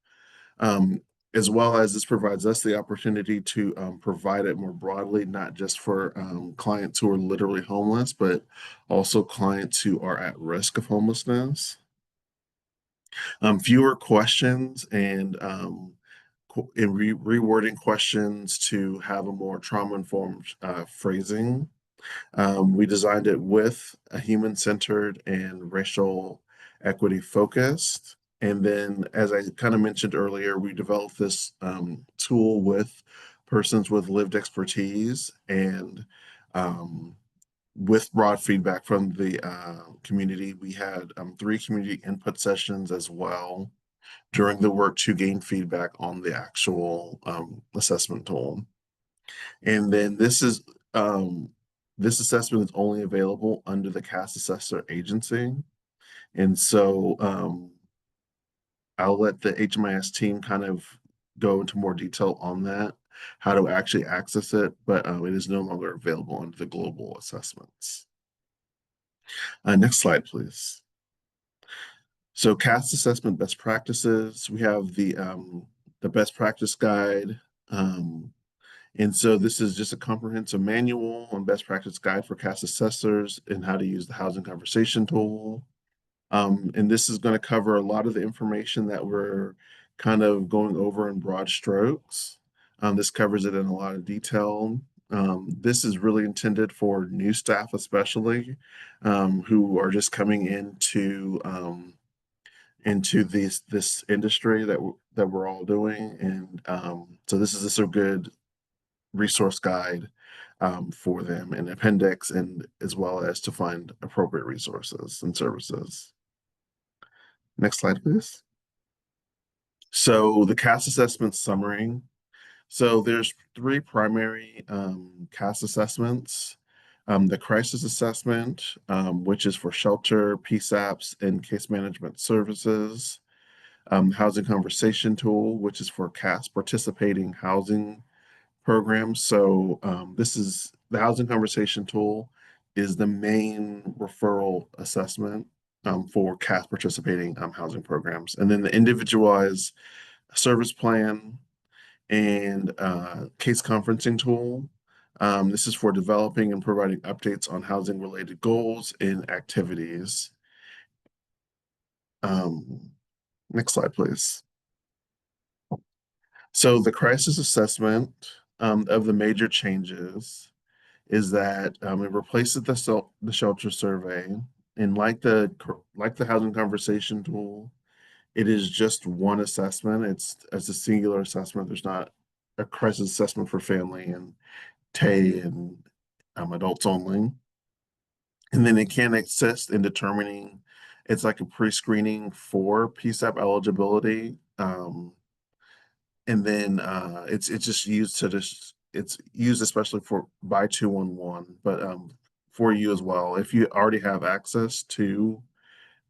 As well as this provides us the opportunity to provide it more broadly, not just for clients who are literally homeless, but also clients who are at risk of homelessness. Fewer questions and rewording questions to have a more trauma-informed phrasing. We designed it with a human-centered and racial equity focused. And then, as I kind of mentioned earlier, we developed this tool with persons with lived expertise and with broad feedback from the community. We had 3 community input sessions as well during the work to gain feedback on the actual assessment tool. And then this assessment is only available under the CAS Assessor agency. And so I'll let the HMIS team kind of go into more detail on that, how to actually access it, but it is no longer available under the global assessments. Next slide, please. So CAS assessment best practices, we have the best practice guide. And so this is just a comprehensive manual and best practice guide for CAS assessors and how to use the housing conversation tool. And this is going to cover a lot of the information that we're kind of going over in broad strokes. This covers it in a lot of detail. This is really intended for new staff, especially who are just coming into this industry that we're all doing. And so this is a good resource guide for them, an appendix, and as well as to find appropriate resources and services. Next slide, please. So the CAS assessment summary. So there's 3 primary CAS assessments. The crisis assessment, which is for shelter, PSAPs, and case management services. Housing conversation tool, which is for CAS participating housing programs. So this is the housing conversation tool is the main referral assessment for CAS participating housing programs. And then the individualized service plan and case conferencing tool. This is for developing and providing updates on housing related goals and activities. Next slide, please. So the crisis assessment of the major changes is that it replaces the shelter survey, and like the housing conversation tool, it is just one assessment. It's a singular assessment. There's not a crisis assessment for family and TAY and adults only. And then it can assist in determining. It's like a pre-screening for PSAP eligibility. And then it's just used to it's used especially for by 211, but for you as well. If you already have access to,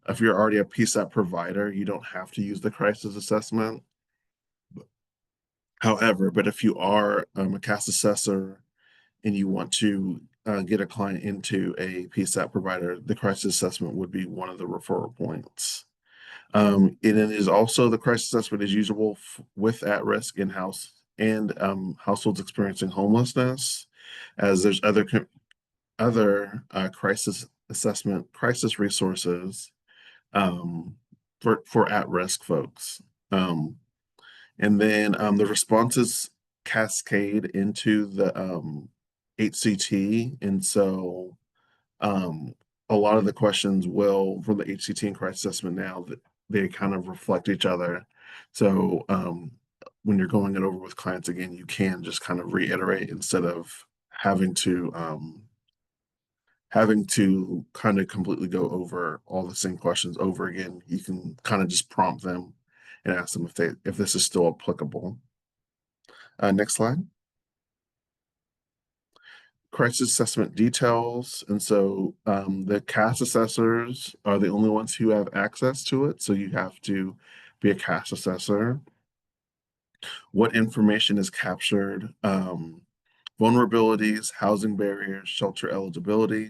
if you're already a PSAP provider, you don't have to use the crisis assessment. However, but if you are a CAS assessor and you want to get a client into a PSAP provider, the crisis assessment would be one of the referral points. It is also the crisis assessment is usable with at-risk in-house and households experiencing homelessness, as there's other crisis assessment crisis resources for at-risk folks. And then the responses cascade into the HCT, and so a lot of the questions will from the HCT and crisis assessment now that they kind of reflect each other. So when you're going it over with clients again, you can just kind of reiterate instead of having to kind of completely go over all the same questions over again. You can kind of just prompt them and ask them if this is still applicable. Next slide. Crisis assessment details. And so the CAS assessors are the only ones who have access to it. So you have to be a CAS assessor. What information is captured? vulnerabilities, housing barriers, shelter eligibility,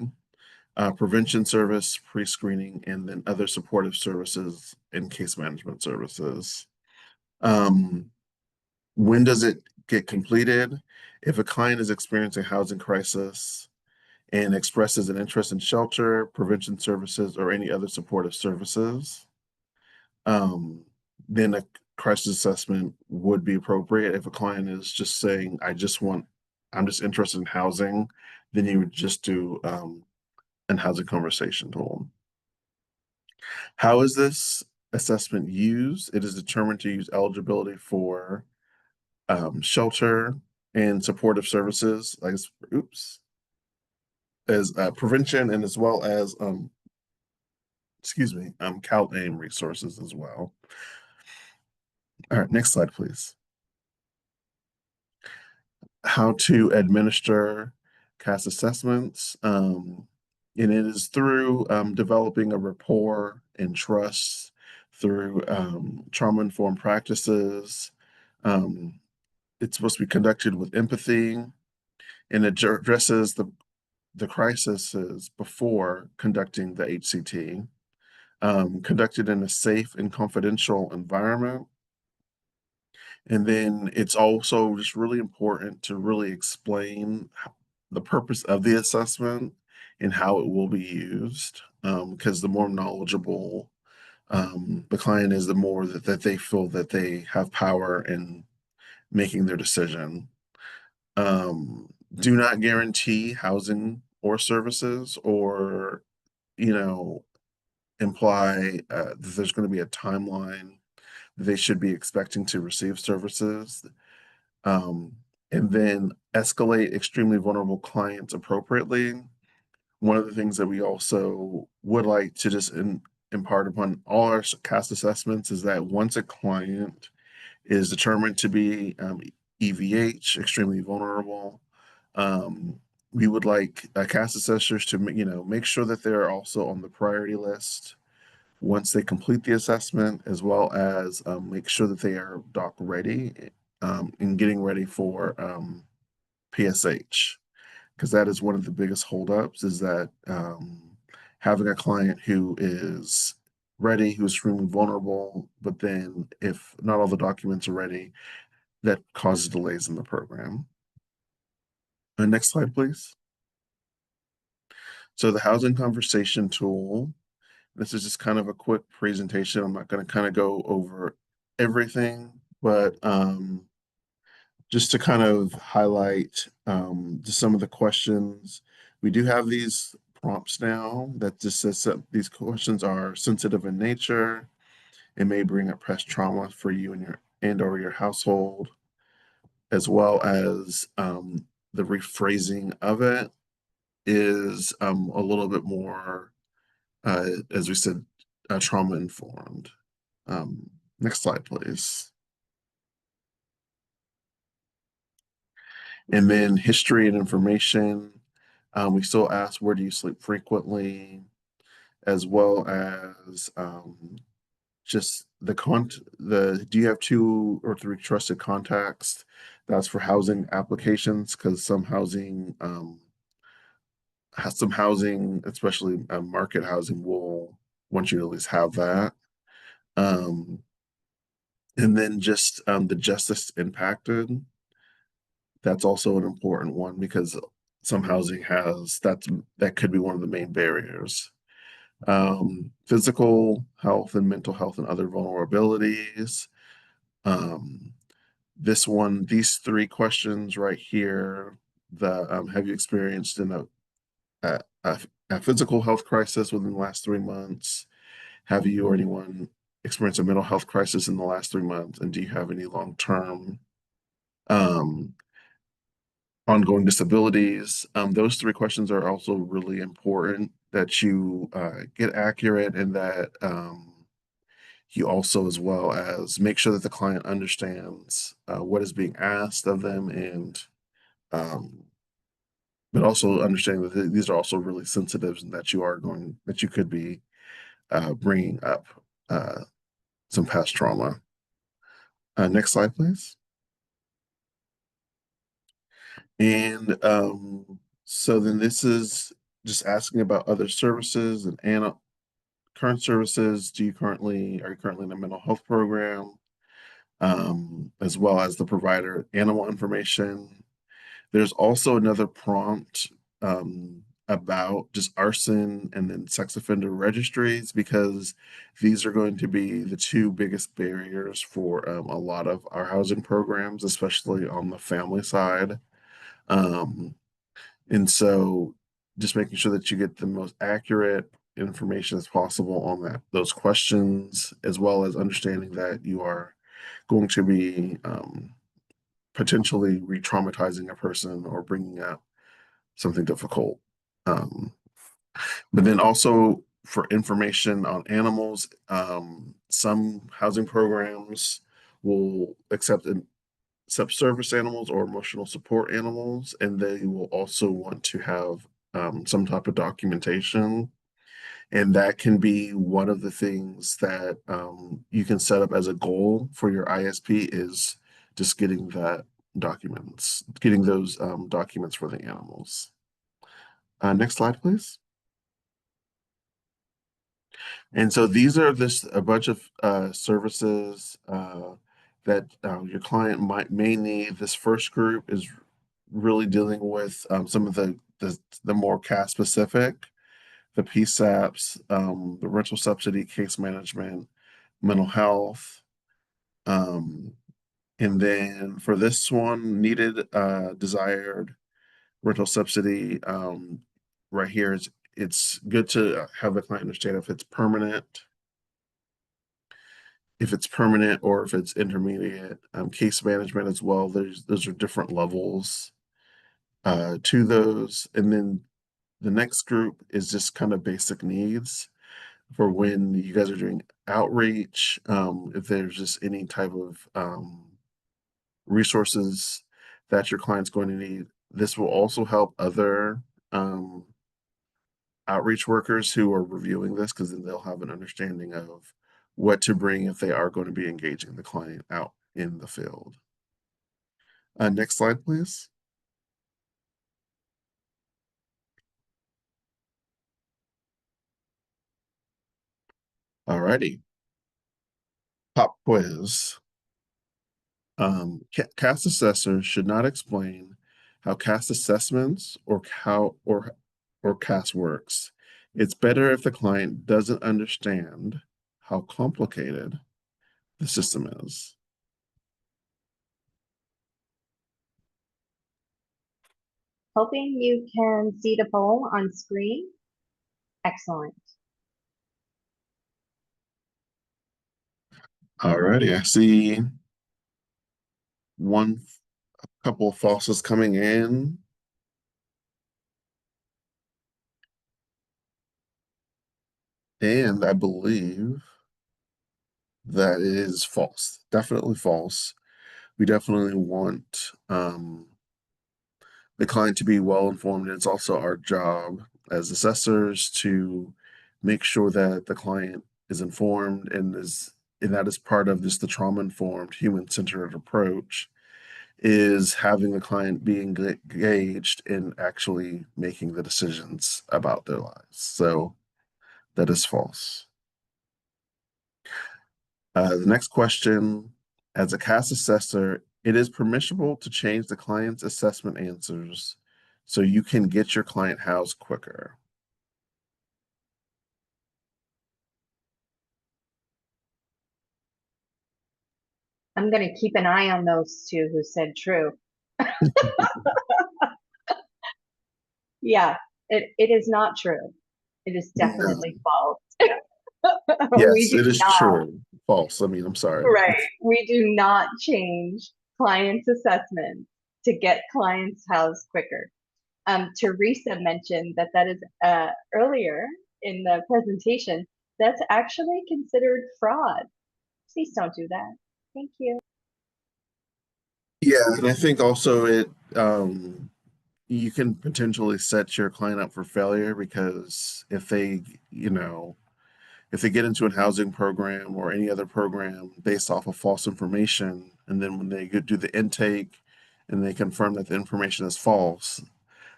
prevention service, pre-screening, and then other supportive services and case management services. When does it get completed? If a client is experiencing a housing crisis and expresses an interest in shelter, prevention services, or any other supportive services, then a crisis assessment would be appropriate. If a client is just saying, I'm just interested in housing, then you would just do an housing conversation tool. How is this assessment used? It is determined to use eligibility for shelter and supportive services, like as prevention, and as well as CalAIM resources as well. All right, next slide, please. How to administer CAS assessments. And it is through developing a rapport and trust through trauma-informed practices. It's supposed to be conducted with empathy, and it addresses the crises before conducting the HCT. Conducted in a safe and confidential environment. And then it's also just really important to really explain the purpose of the assessment and how it will be used. Because the more knowledgeable the client is, the more that they feel that they have power in making their decision. Do not guarantee housing or services, or, imply that there's going to be a timeline they should be expecting to receive services. And then escalate extremely vulnerable clients appropriately. One of the things that we also would like to just impart upon all our CAS assessments is that once a client is determined to be EVH, extremely vulnerable, we would like CAS assessors to make sure that they're also on the priority list once they complete the assessment, as well as make sure that they are doc ready and getting ready for PSH, because that is one of the biggest holdups, is that having a client who is ready, who is extremely vulnerable, but then if not all the documents are ready, that causes delays in the program. Next slide, please. So the housing conversation tool, this is just kind of a quick presentation. I'm not going to kind of go over everything, but just to kind of highlight just some of the questions. We do have these prompts now that just says that these questions are sensitive in nature. It may bring up past trauma for you and or your household, as well as the rephrasing of it is a little bit more, as we said, trauma informed. Next slide, please. And then history and information. We still ask, where do you sleep frequently? As well as just do you have 2 or 3 trusted contacts? That's for housing applications, because some housing especially market housing, will want you to at least have that. And then just the justice impacted. That's also an important one, because some housing that could be one of the main barriers. Physical health and mental health and other vulnerabilities. These 3 questions right here, have you experienced a physical health crisis within the last 3 months? Have you or anyone experienced a mental health crisis in the last 3 months? And do you have any long-term ongoing disabilities? Those 3 questions are also really important, that you get accurate, and that you also, as well as, make sure that the client understands what is being asked of them, and but also understanding that these are also really sensitive, and that you could be bringing up some past trauma. Next slide, please. And so then this is just asking about other services and current services. Are you currently in a mental health program? As well as the provider animal information. There's also another prompt about just arson and then sex offender registries, because these are going to be the two biggest barriers for a lot of our housing programs, especially on the family side. Um, and so just making sure that you get the most accurate information as possible on those questions, as well as understanding that you are going to be potentially re-traumatizing a person or bringing up something difficult. Um, but then also for information on animals, some housing programs will accept service animals or emotional support animals, and they will also want to have some type of documentation. And that can be one of the things that you can set up as a goal for your ISP, is just getting those documents for the animals. Next slide, please. And so these are just a bunch of services that your client may need. This first group is really dealing with some of the more CAS specific, the PSAPs, the rental subsidy, case management, mental health. Um, and then for this one, needed, desired rental subsidy, right here is, it's good to have the client understand if it's permanent or if it's intermediate. Case management as well. Those are different levels to those. And then the next group is just kind of basic needs for when you guys are doing outreach. If there's just any type of resources that your client's going to need. This will also help other outreach workers who are reviewing this, because then they'll have an understanding of what to bring if they are going to be engaging the client out in the field. Next slide, please. Alrighty, pop quiz. CAS assessors should not explain how CAS assessments or CAS works. It's better if the client doesn't understand how complicated the system is. Hoping you can see the poll on screen. Excellent. Alrighty, I see a couple of falses coming in. And I believe that is false. Definitely false. We definitely want the client to be well informed. It's also our job as assessors to make sure that the client is informed, and that is part of just the trauma-informed, human-centered approach, is having the client be engaged in actually making the decisions about their lives. So that is false. The next question, as a CAS assessor, it is permissible to change the client's assessment answers so you can get your client housed quicker. I'm going to keep an eye on those two who said true. Yeah, it is not true. It is definitely false. We Yes, do it is not, true. False. I mean, I'm sorry. right. We do not change clients' assessments to get clients housed quicker. Teresa mentioned that is earlier in the presentation. That's actually considered fraud. Please don't do that. Thank you. Yeah, and I think also you can potentially set your client up for failure, because if they get into a housing program or any other program based off of false information, and then when they do the intake and they confirm that the information is false,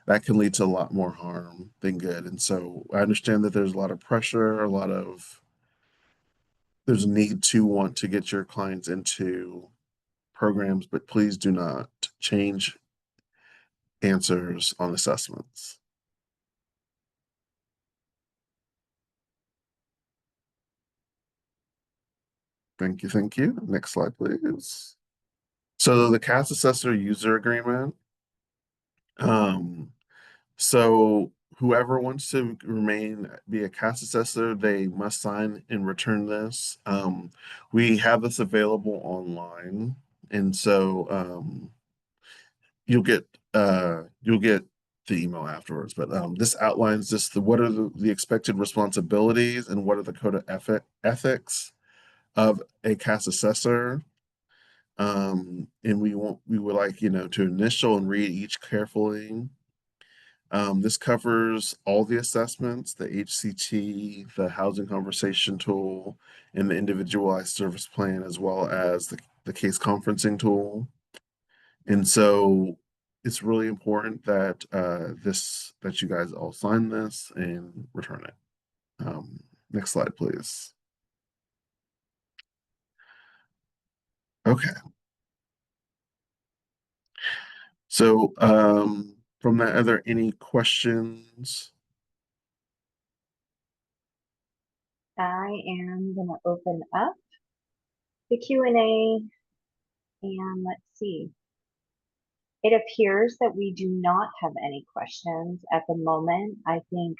that can lead to a lot more harm than good. And so I understand that there's a lot of pressure, there's a need to want to get your clients into programs, but please do not change answers on assessments. Thank you, thank you. Next slide, please. So the CAS Assessor user agreement. So whoever wants to be a CAS Assessor, they must sign and return this. We have this available online, and so you'll get the email afterwards. But this outlines just what are the expected responsibilities and what are the code of ethics of a CAS Assessor. And we would like, to initial and read each carefully. This covers all the assessments, the HCT, the housing conversation tool, and the individualized service plan, as well as the case conferencing tool. And so it's really important that that you guys all sign this and return it. Next slide, please. Okay. So from that, are there any questions? I am going to open up the Q&A and let's see. It appears that we do not have any questions at the moment. I think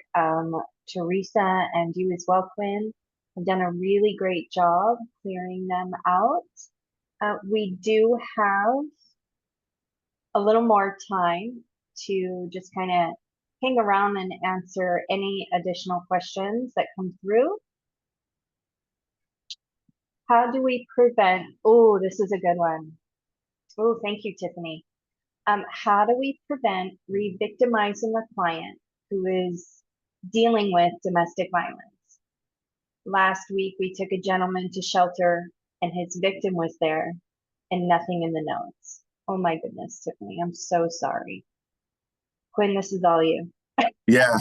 Teresa and you as well, Quinn, have done a really great job clearing them out. We do have a little more time to just kind of hang around and answer any additional questions that come through. How do we prevent, oh, this is a good one. Oh, thank you, Tiffany. How do we prevent re-victimizing a client who is dealing with domestic violence? Last week, we took a gentleman to shelter and his victim was there and nothing in the notes. Oh my goodness, Tiffany, I'm so sorry. Quinn, this is all you. Yeah.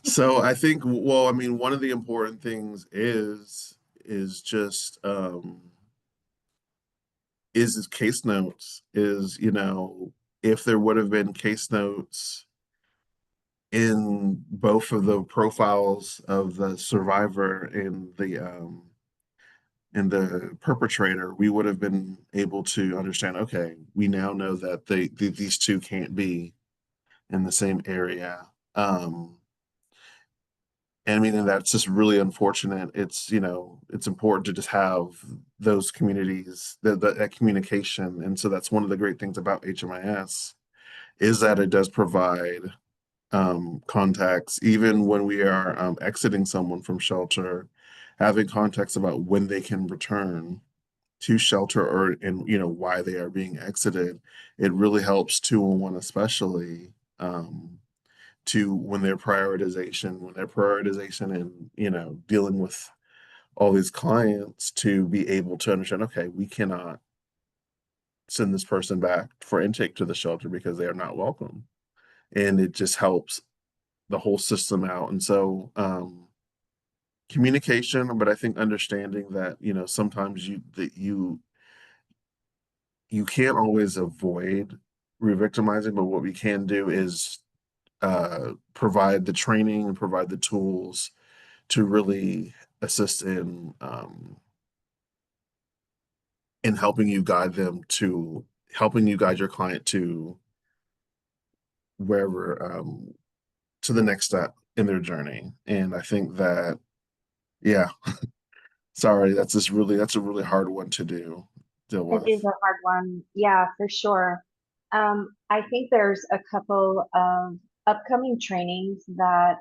So I think, well, I mean, one of the important things is just is case notes, if there would have been case notes in both of the profiles of the survivor and the perpetrator, we would have been able to understand, okay, we now know that these two can't be in the same area. And I mean, and that's just really unfortunate. It's important to just have those communities, that communication. And so that's one of the great things about HMIS is that it does provide contacts, even when we are exiting someone from shelter, having contacts about when they can return to shelter and why they are being exited. It really helps 211 especially to when their prioritization and dealing with all these clients to be able to understand, okay, we cannot send this person back for intake to the shelter because they are not welcome. And it just helps the whole system out. And so communication, but I think understanding that, sometimes you can't always avoid re-victimizing, but what we can do is provide the training and provide the tools to really assist in helping you guide your client to wherever to the next step in their journey. And I think that, yeah, sorry, that's a really hard one to deal It with. is a hard one. Yeah, for sure. I think there's a couple of upcoming trainings that,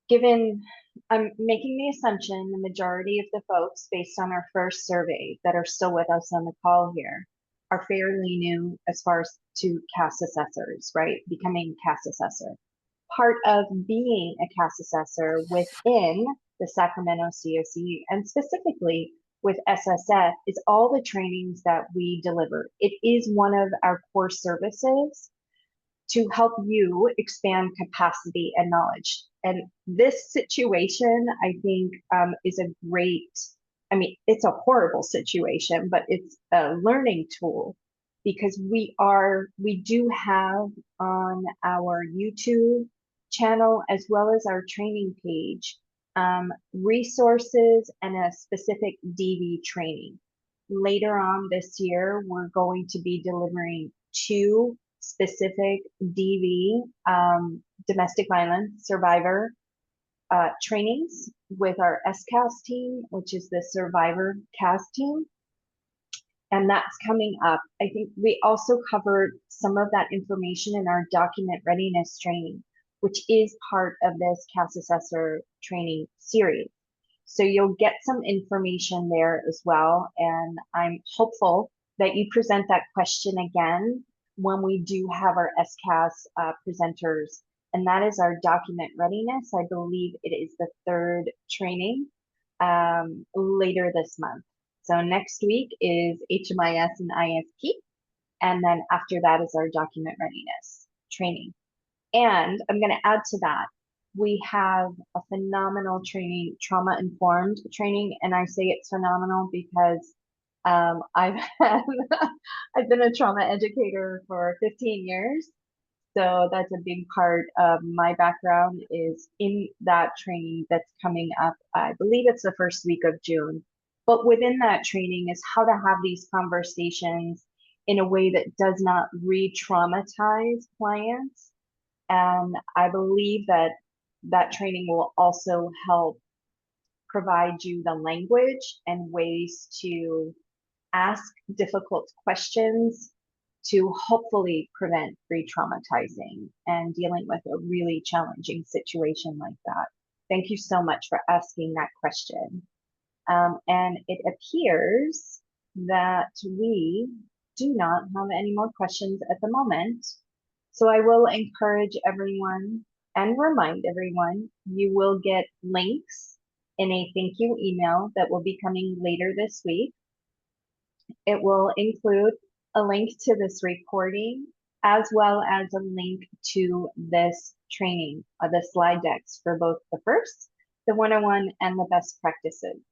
given I'm making the assumption the majority of the folks, based on our first survey that are still with us on the call here, are fairly new as far as to CAS assessors, right? Becoming CAS assessor. Part of being a CAS assessor within the Sacramento COC, and specifically with SSF is all the trainings that we deliver. It is one of our core services to help you expand capacity and knowledge. And this situation, I think, is a great, I mean, it's a horrible situation, but it's a learning tool because we do have on our YouTube channel as well as our training page resources and a specific DV training. Later on this year, we're going to be delivering 2 specific DV, domestic violence survivor trainings with our SCAS team, which is the survivor CAS team. And that's coming up. I think we also covered some of that information in our document readiness training, which is part of this CAS Assessor training series. So you'll get some information there as well. And I'm hopeful that you present that question again when we do have our SCAS presenters. And that is our document readiness. I believe it is the 3rd training later this month. So next week is HMIS and ISP. And then after that is our document readiness training. And I'm going to add to that, we have a phenomenal training, trauma-informed training. And I say it's phenomenal because I've been a trauma educator for 15 years. So that's a big part of my background is in that training that's coming up. I believe it's the first week of June. But within that training is how to have these conversations in a way that does not re-traumatize clients. And I believe that that training will also help provide you the language and ways to ask difficult questions to hopefully prevent re-traumatizing and dealing with a really challenging situation like that. Thank you so much for asking that question. And it appears that we do not have any more questions at the moment. So I will encourage everyone and remind everyone, you will get links in a thank you email that will be coming later this week. It will include a link to this recording, as well as a link to this training, the slide decks for both the first, the 101, and the best practices.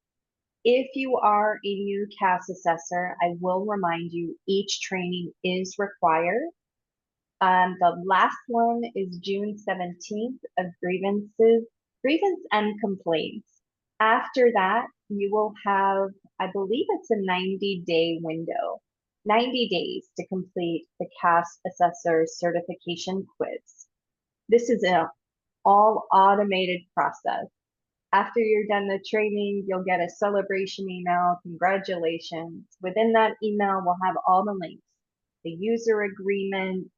If you are a new CAS assessor, I will remind you each training is required. The last one is June 17th of grievance and complaints. After that, you will have, I believe it's a 90-day window, 90 days to complete the CAS Assessor certification quiz. This is an all automated process. After you're done the training, you'll get a celebration email, congratulations. Within that email, we'll have all the links, the user agreement,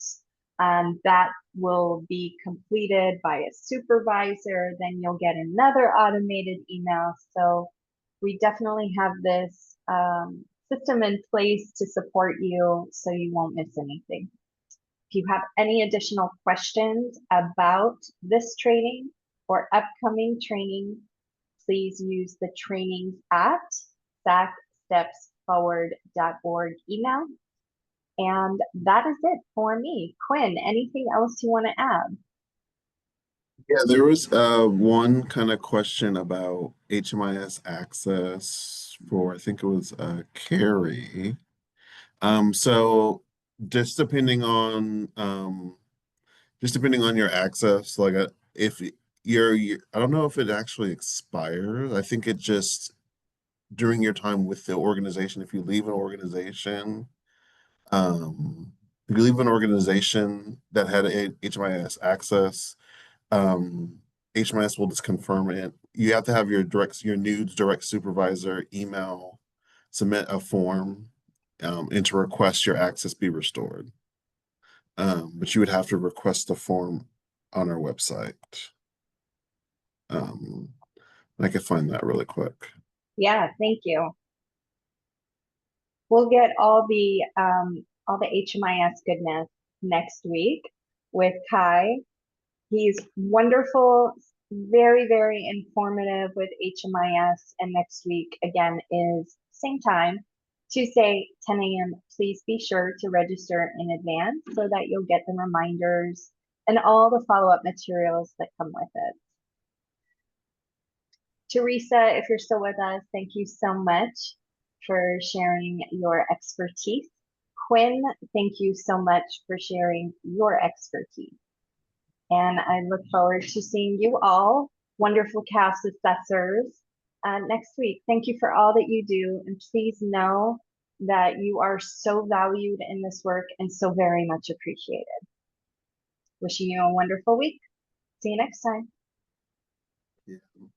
that will be completed by a supervisor. Then you'll get another automated email. So we definitely have this system in place to support you so you won't miss anything. If you have any additional questions about this training or upcoming training, please use the trainings at sacstepsforward.org email. And that is it for me. Quinn, anything else you want to add? Yeah, there was one kind of question about HMIS access for, I think it was Carrie. So just depending on your access, like if you're, I don't know if it actually expires. I think it just during your time with the organization, if you leave an organization, if you leave an organization that had a HMIS access, HMIS will just confirm it. You have to have your new direct supervisor email, submit a form, and to request your access be restored. But you would have to request the form on our website. I can find that really quick. Yeah, thank you. We'll get all the HMIS goodness next week with Kai. He's wonderful, very, very informative with HMIS. And next week, again, is same time, Tuesday, 10 a.m. Please be sure to register in advance so that you'll get the reminders and all the follow-up materials that come with it. Teresa, if you're still with us, thank you so much for sharing your expertise. Quinn, thank you so much for sharing your expertise. And I look forward to seeing you all, wonderful CAS assessors, next week. Thank you for all that you do. And please know that you are so valued in this work and so very much appreciated. Wishing you a wonderful week. See you next time. Yeah.